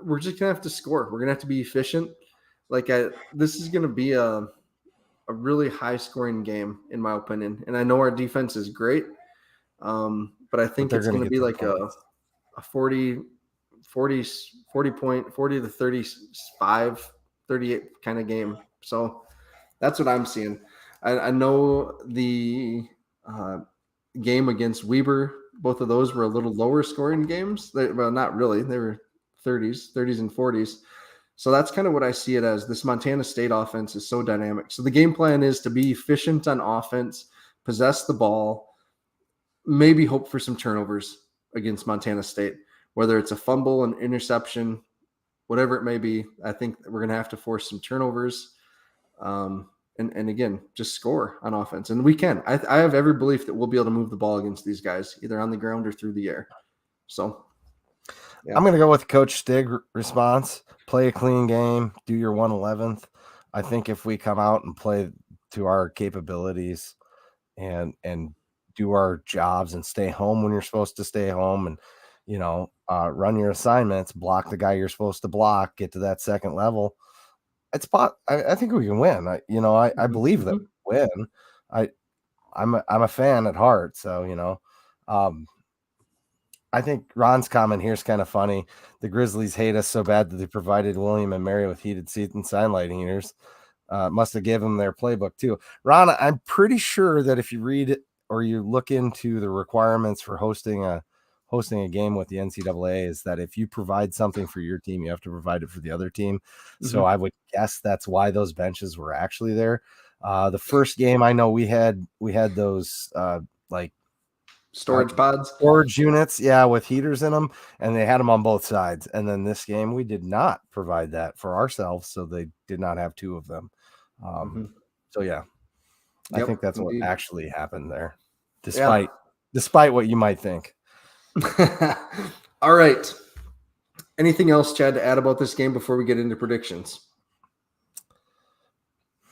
we're just gonna have to score. We're gonna have to be efficient. This is gonna be a really high scoring game, in my opinion. And I know our defense is great, but I think it's gonna be like a 40 to 35, 38 kind of game. So that's what I'm seeing. I know the game against Weber, both of those were a little lower scoring games. Well, not really. They were 30s and 40s. So that's kind of what I see it as. This Montana State offense is so dynamic. So the game plan is to be efficient on offense, possess the ball, maybe hope for some turnovers against Montana State, whether it's a fumble, an interception, whatever it may be. I think we're going to have to force some turnovers. And again, just score on offense. And we can. I have every belief that we'll be able to move the ball against these guys, either on the ground or through the air. So I'm going to go with Coach Stig response. Play a clean game. Do your 111th. I think if we come out and play to our capabilities and do our jobs and stay home when you're supposed to stay home and, run your assignments, block the guy you're supposed to block, get to that second level, I think we can win. I believe that we win. I'm a fan at heart. So, I think Ron's comment here is kind of funny. The Grizzlies hate us so bad that they provided William and Mary with heated seats and sign lighting heaters. Must have given them their playbook too. Ron, I'm pretty sure that if you read or you look into the requirements for hosting a game with the NCAA is that if you provide something for your team, you have to provide it for the other team. So I would guess that's why those benches were actually there. The first game I know we had those storage units, with heaters in them, and they had them on both sides. And then this game we did not provide that for ourselves, so they did not have two of them. So I think that's what actually happened there, despite what you might think. All right. Anything else, Chad, to add about this game before we get into predictions?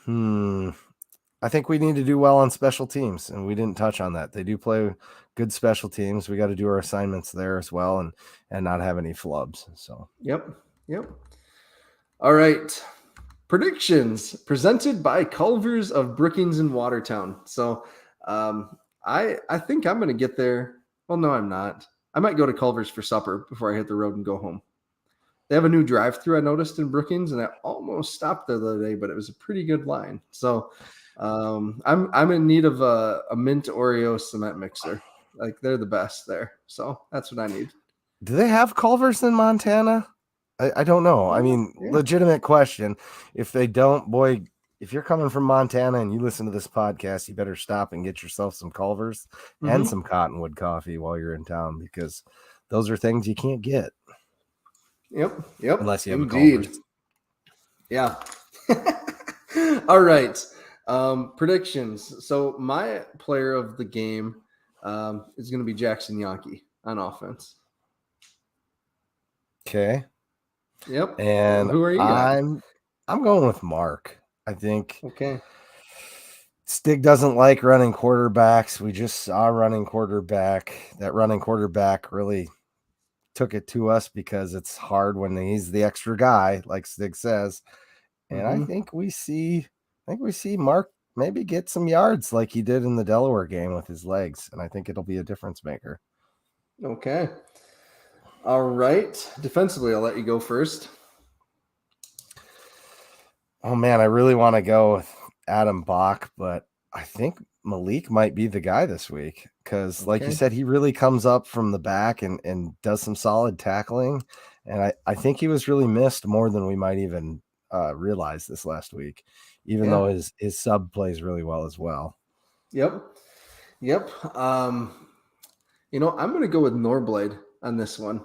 I think we need to do well on special teams, and we didn't touch on that. They do play good special teams. We got to do our assignments there as well, and not have any flubs. So Yep. All right. Predictions presented by Culvers of Brookings and Watertown. So I think I'm going to get there. Well, no, I'm not. I might go to Culver's for supper before I hit the road and go home. They have a new drive-thru I noticed in Brookings, and I almost stopped there the other day, but it was a pretty good line. So I'm in need of a mint Oreo cement mixer. Like, they're the best there. So that's what I need. Do they have Culver's in Montana? I don't know. I mean, legitimate question. If they don't, boy, if you're coming from Montana and you listen to this podcast, you better stop and get yourself some Culver's and some Cottonwood coffee while you're in town, because those are things you can't get. Yep. Unless you have a Culver's. Yeah. All right. Predictions. So my player of the game is going to be Jackson Yankee on offense. Okay. Yep. And Who are you at? I'm going with Mark. I think Okay. Stig doesn't like running quarterbacks. We just saw running quarterback. That running quarterback really took it to us because it's hard when he's the extra guy, like Stig says. And Mm-hmm. I think we see Mark maybe get some yards like he did in the Delaware game with his legs. And I think it'll be a difference maker. Okay. All right. Defensively, I'll let you go first. Oh man, I really want to go with Adam Bach, but I think Malik might be the guy this week because, like you Okay. said, he really comes up from the back and does some solid tackling. And I think he was really missed more than we might even realize this last week, even Yeah. though his sub plays really well as well. Yep. Yep. I'm going to go with Norblade on this one.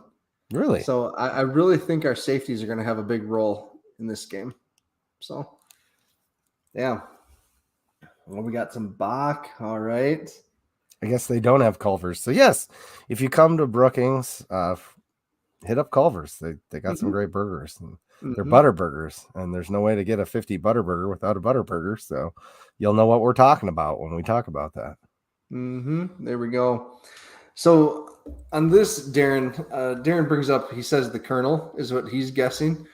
Really? So I really think our safeties are going to have a big role in this game. So, yeah. Well, we got some Bach. All right. I guess they don't have Culvers. So yes, if you come to Brookings, hit up Culver's. They got some Mm-hmm. great burgers. And they're Mm-hmm. butter burgers, and there's no way to get a 50 butter burger without a butter burger. So you'll know what we're talking about when we talk about that. Mm-hmm. There we go. So on this, Darren brings up. He says the Colonel is what he's guessing.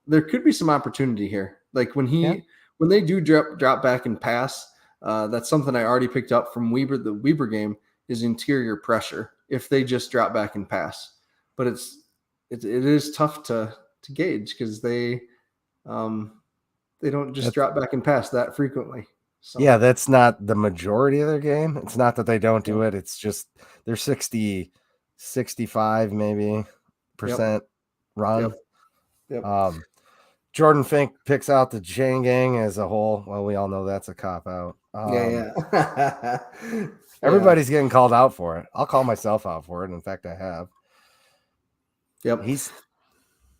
There could be some opportunity here. Like Yeah, when they do drop back and pass. That's something I already picked up from Weber. The Weber game is interior pressure. If they just drop back and pass, but it is tough to gauge because they don't just that's drop back and pass that frequently. So yeah, that's not the majority of their game. It's not that they don't yeah. do it. It's just they're 65 maybe Yep. percent run. Yep. Yep. Um, Jordan Fink picks out the chain gang as a whole. Well, we all know that's a cop out. Yeah. Yeah. Yeah. Everybody's getting called out for it. I'll call myself out for it. In fact, I have. Yep. He's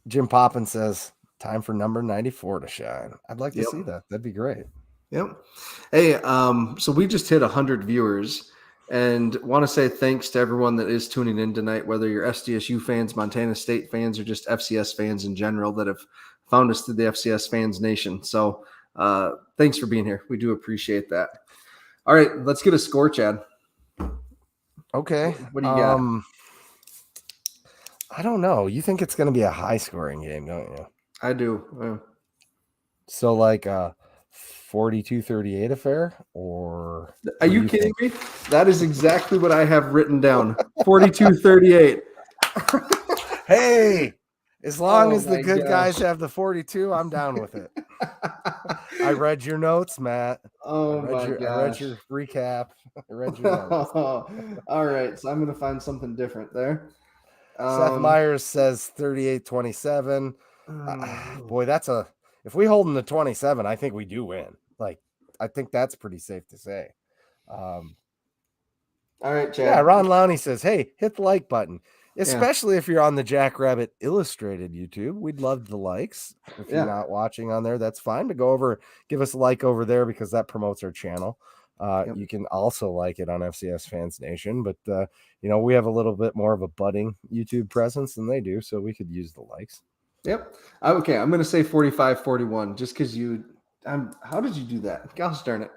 Jim Poppin says, time for number 94 to shine. I'd like to Yep. see that. That'd be great. Yep. Hey, so we just hit 100 viewers and want to say thanks to everyone that is tuning in tonight, whether you're SDSU fans, Montana State fans, or just FCS fans in general that have found us through the FCS Fans Nation. So thanks for being here. We do appreciate that. All right, let's get a score, Chad. Okay. What do you got? I don't know. You think it's going to be a high scoring game, don't you? I do. So like a 42-38 affair, or Are what do you you kidding think? me? That is exactly what I have written down. 42-38. Hey, as long Oh as the my good gosh. guys have the 42, I'm down with it. I read your notes, Matt. Oh my I read gosh. your recap. I read your notes. All right, so I'm going to find something different there. Seth Um, Myers says 38-27. oh, Boy, if we hold them to 27, I think we do win. Like, I think that's pretty safe to say. Um, all right, yeah, Chad. Ron Lowney says, hey, hit the like button, Yeah, especially if you're on the Jackrabbit Illustrated YouTube. We'd love the likes. If you're yeah, not watching on there, that's fine. But go over, give us a like over there because that promotes our channel. yep, You can also like it on FCS Fans Nation, but we have a little bit more of a budding YouTube presence than they do, so we could use the likes. yep. Okay, I'm going to say 45-41 just because how did you do that? Gosh darn it.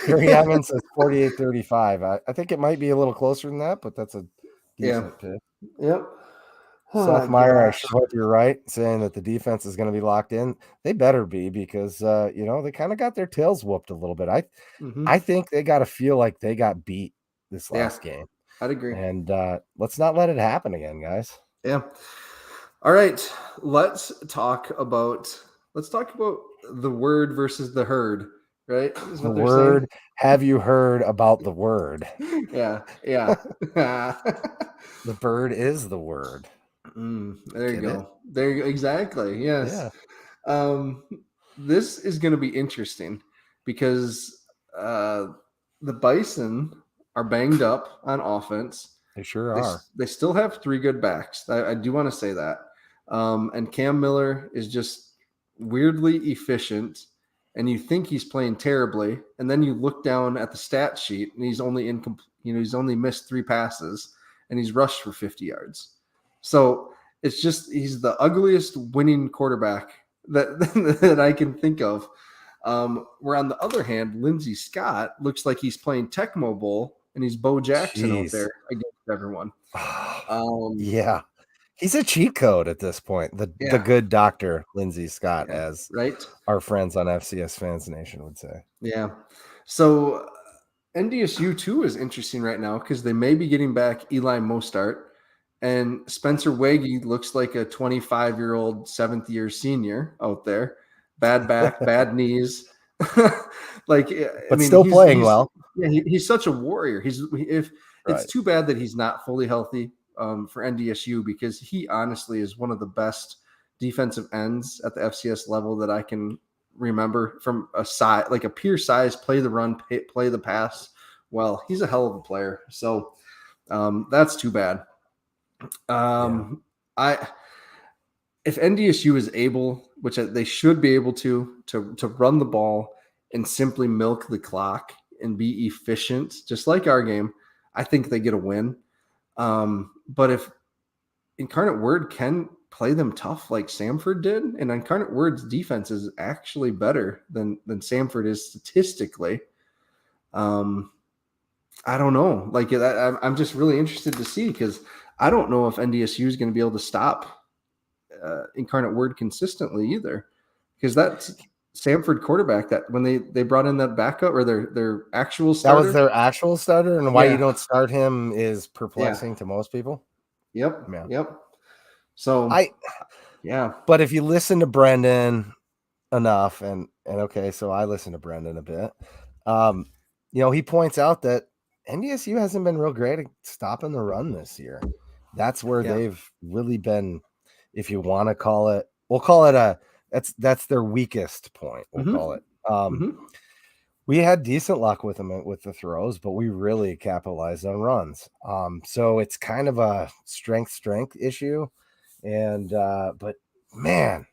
Gary Youngman says 48-35. I think it might be a little closer than that, but that's a Yeah, decent pick. yep. Seth Oh, Meyer, I gosh. sure hope you're right, saying that the defense is going to be locked in. They better be because they kind of got their tails whooped a little bit. Mm-hmm. I think they got to feel like they got beat this Yeah, last game, I'd agree. and let's not let it happen again, guys. Yeah. All right, let's talk about the word versus the herd, right? Is The what they're saying. word. Have you heard about the word? Yeah, yeah. The bird is the word. There you Get it? go. There you go. Exactly. Yes. Yeah, Um, this is going to be interesting because the Bison are banged up on offense. they sure They are. they still have three good backs. I do want to say that. And Cam Miller is just weirdly efficient, and you think he's playing terribly, and then you look down at the stat sheet, and he's only he's only missed 3 passes, and he's rushed for 50 yards. So it's just he's the ugliest winning quarterback that that I can think of. Where on the other hand, Lindsey Scott looks like he's playing Tecmo Bowl, and he's Bo Jackson out there against everyone. Yeah. He's a cheat code at this point. The good Dr. Lindsey Scott, as right. our friends on FCS Fans Nation would say. Yeah. So NDSU too is interesting right now because they may be getting back Eli Mostart, and Spencer Waggy looks like a 25-year-old 7th-year senior out there. Bad back, bad knees. Like, but still playing well. Yeah, he's such a warrior. It's too bad that he's not fully healthy for NDSU, because he honestly is one of the best defensive ends at the FCS level that I can remember, from a side, like a pure size, play the run, play the pass. Well, he's a hell of a player. So that's too bad. If NDSU is able, which they should be able to run the ball and simply milk the clock and be efficient, just like our game, I think they get a win. But if Incarnate Word can play them tough like Samford did, and Incarnate Word's defense is actually better than Samford is statistically, I don't know. Like, I'm just really interested to see, because I don't know if NDSU is going to be able to stop Incarnate Word consistently either, because that's Samford quarterback that when they brought in that backup, or their actual starter. That was their actual starter, and why you don't start him is perplexing to most people. Yep. So but if you listen to Brendan enough, and okay, so I listen to Brendan a bit, he points out that NDSU hasn't been real great at stopping the run this year. That's where they've really been, if you want to call it, we'll call it that's their weakest point. We'll call it. We had decent luck with them with the throws, but we really capitalized on runs. So it's kind of a strength issue. And but man,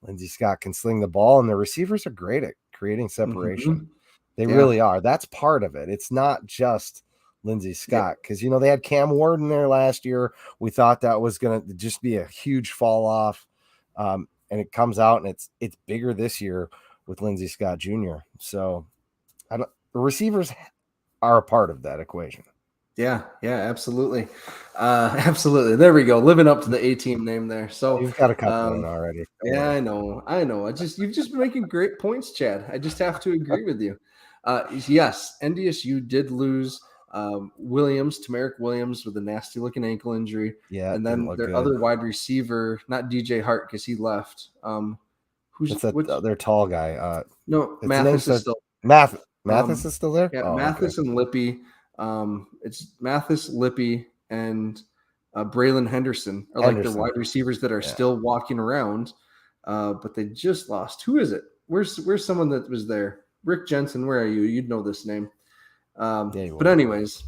Lindsey Scott can sling the ball, and the receivers are great at creating separation. They really are. That's part of it. It's not just Lindsey Scott, because they had Cam Ward in there last year. We thought that was going to just be a huge fall off, and it comes out, and it's bigger this year with Lindsey Scott Jr. So the receivers are a part of that equation. Yeah, absolutely. Absolutely. There we go. Living up to the A-team name there. So you've got a couple in already. I know. You've just been making great points, Chad. I just have to agree with you. Yes, NDSU did lose Tamarick Williams, with a nasty looking ankle injury. Yeah. And then their other wide receiver, not DJ Hart, because he left. Who's their tall guy? No, Mathis is still Mathis is still there? Yeah, Mathis and Lippy. It's Mathis, Lippy, and Braylon Henderson are like the wide receivers that are still walking around, but they just lost. Who is it? Where's someone that was there? Rick Jensen, where are you? You'd know this name. But anyways,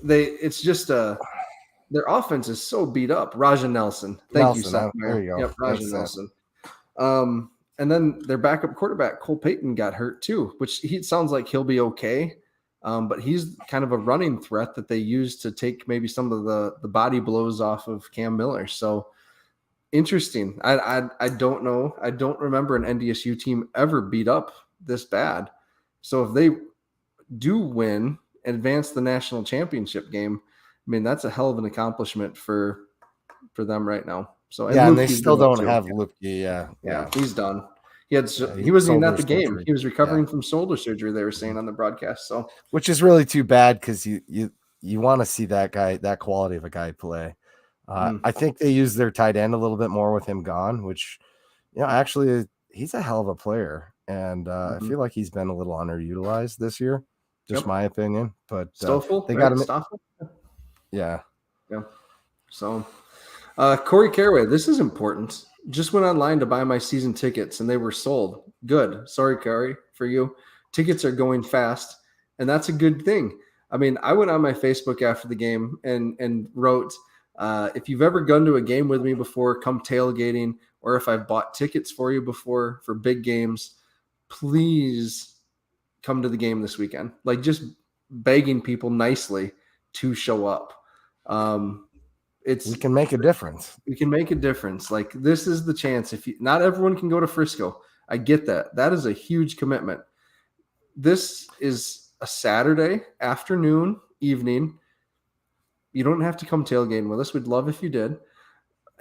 it's just their offense is so beat up. Raja Nelson. Thank you, Seth. There you go. Yep, Raja Nelson. And then their backup quarterback, Cole Payton, got hurt too, which sounds like he'll be okay. But he's kind of a running threat that they use to take maybe some of the body blows off of Cam Miller. So interesting. I don't know. I don't remember an NDSU team ever beat up this bad. So if they do win, advance the national championship game, I mean, that's a hell of an accomplishment for them right now. So and they still don't have Luke. Yeah, he's done. He wasn't even at the game. He was recovering from shoulder surgery, they were saying on the broadcast. So, which is really too bad, because you want to see that guy, that quality of a guy, play. I think they use their tight end a little bit more with him gone, which actually he's a hell of a player, and I feel like he's been a little underutilized this year. Just my opinion, but Stoffel, they got him. Stoffel? Yeah. So, Corey Caraway, this is important. Just went online to buy my season tickets, and they were sold. Good. Sorry, Corey, for you. Tickets are going fast, and that's a good thing. I mean, I went on my Facebook after the game and wrote, If you've ever gone to a game with me before, come tailgating, or if I've bought tickets for you before for big games, please come to the game this weekend. Like, just begging people nicely to show up. We can make a difference. We can make a difference. Like, this is the chance. If you, not everyone can go to Frisco, I get that. That is a huge commitment. This is a Saturday afternoon, evening. You don't have to come tailgating with us. We'd love if you did.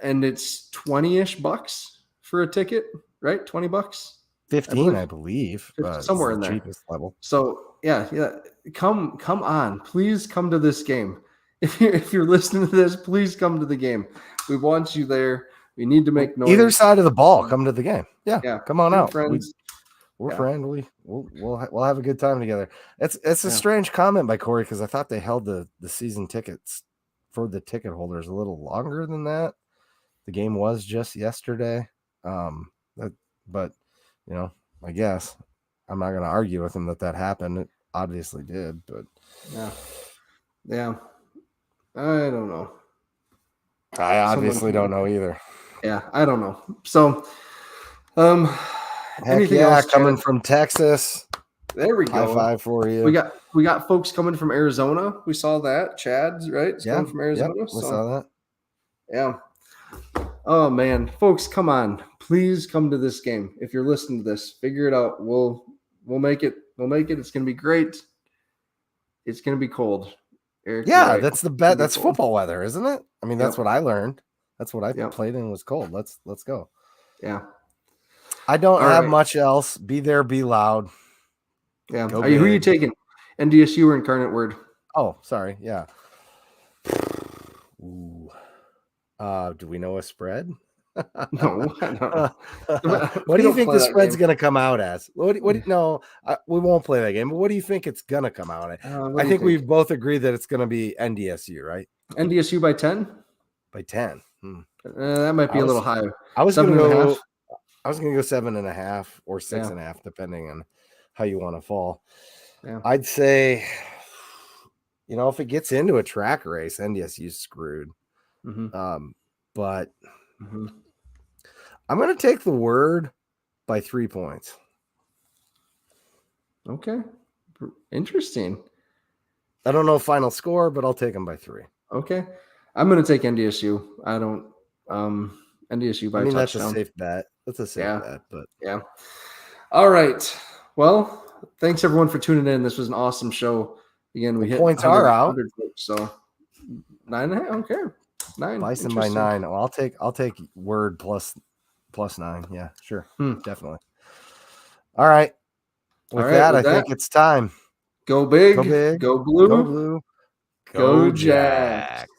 And it's 20-ish bucks for a ticket, right? 20 bucks. 15, I believe. Somewhere in there. Cheapest level. So yeah. Come on. Please come to this game. If you're listening to this, please come to the game. We want you there. We need to make noise. Either side of the ball, come to the game. Yeah. Come on out. Friends. We're friendly. We'll have a good time together. It's a strange comment by Corey, because I thought they held the season tickets for the ticket holders a little longer than that. The game was just yesterday. But I guess I'm not going to argue with him that happened. It obviously did, but yeah. I don't know. I obviously don't know either. Yeah, I don't know. So, anything else coming from Texas? There we go. High five for you. We got folks coming from Arizona. We saw that. Chad's right. It's coming from Arizona. We saw that. Yeah. Oh man, folks, come on! Please come to this game. If you're listening to this, figure it out. We'll make it. We'll make it. It's gonna be great. It's gonna be cold. Eric, right. That's the bet. That's football weather, isn't it? I mean, that's what I learned. That's what I played in, was cold. Let's go. Yeah. I don't have much else. Be there, be loud. Yeah. Who are you taking? NDSU or Incarnate Word? Oh, sorry. Yeah. Ooh. Do we know a spread? No. What do you think the spread's going to come out as? We won't play that game, but what do you think it's going to come out at? I think we've both agreed that it's going to be NDSU, right? NDSU by 10? By 10. That might be a little high. I was going to go 7.5 or 6.5, depending on how you want to fall. Yeah. I'd say, if it gets into a track race, NDSU's screwed. Mm-hmm. But I'm going to take the Word by 3 points. Okay. Interesting. I don't know final score, but I'll take them by 3. Okay. I'm going to take NDSU. I don't NDSU by touchdown. That's a safe bet. That's a safe bet, but yeah. All right. Well, thanks everyone for tuning in. This was an awesome show. Again, we hit points are out. So 9.5. Okay. 9. Bison by 9. Oh, I'll take Word plus 9. Yeah, sure. Definitely. All right. With that, I think it's time. Go big. Go blue. Go blue. Go Jack.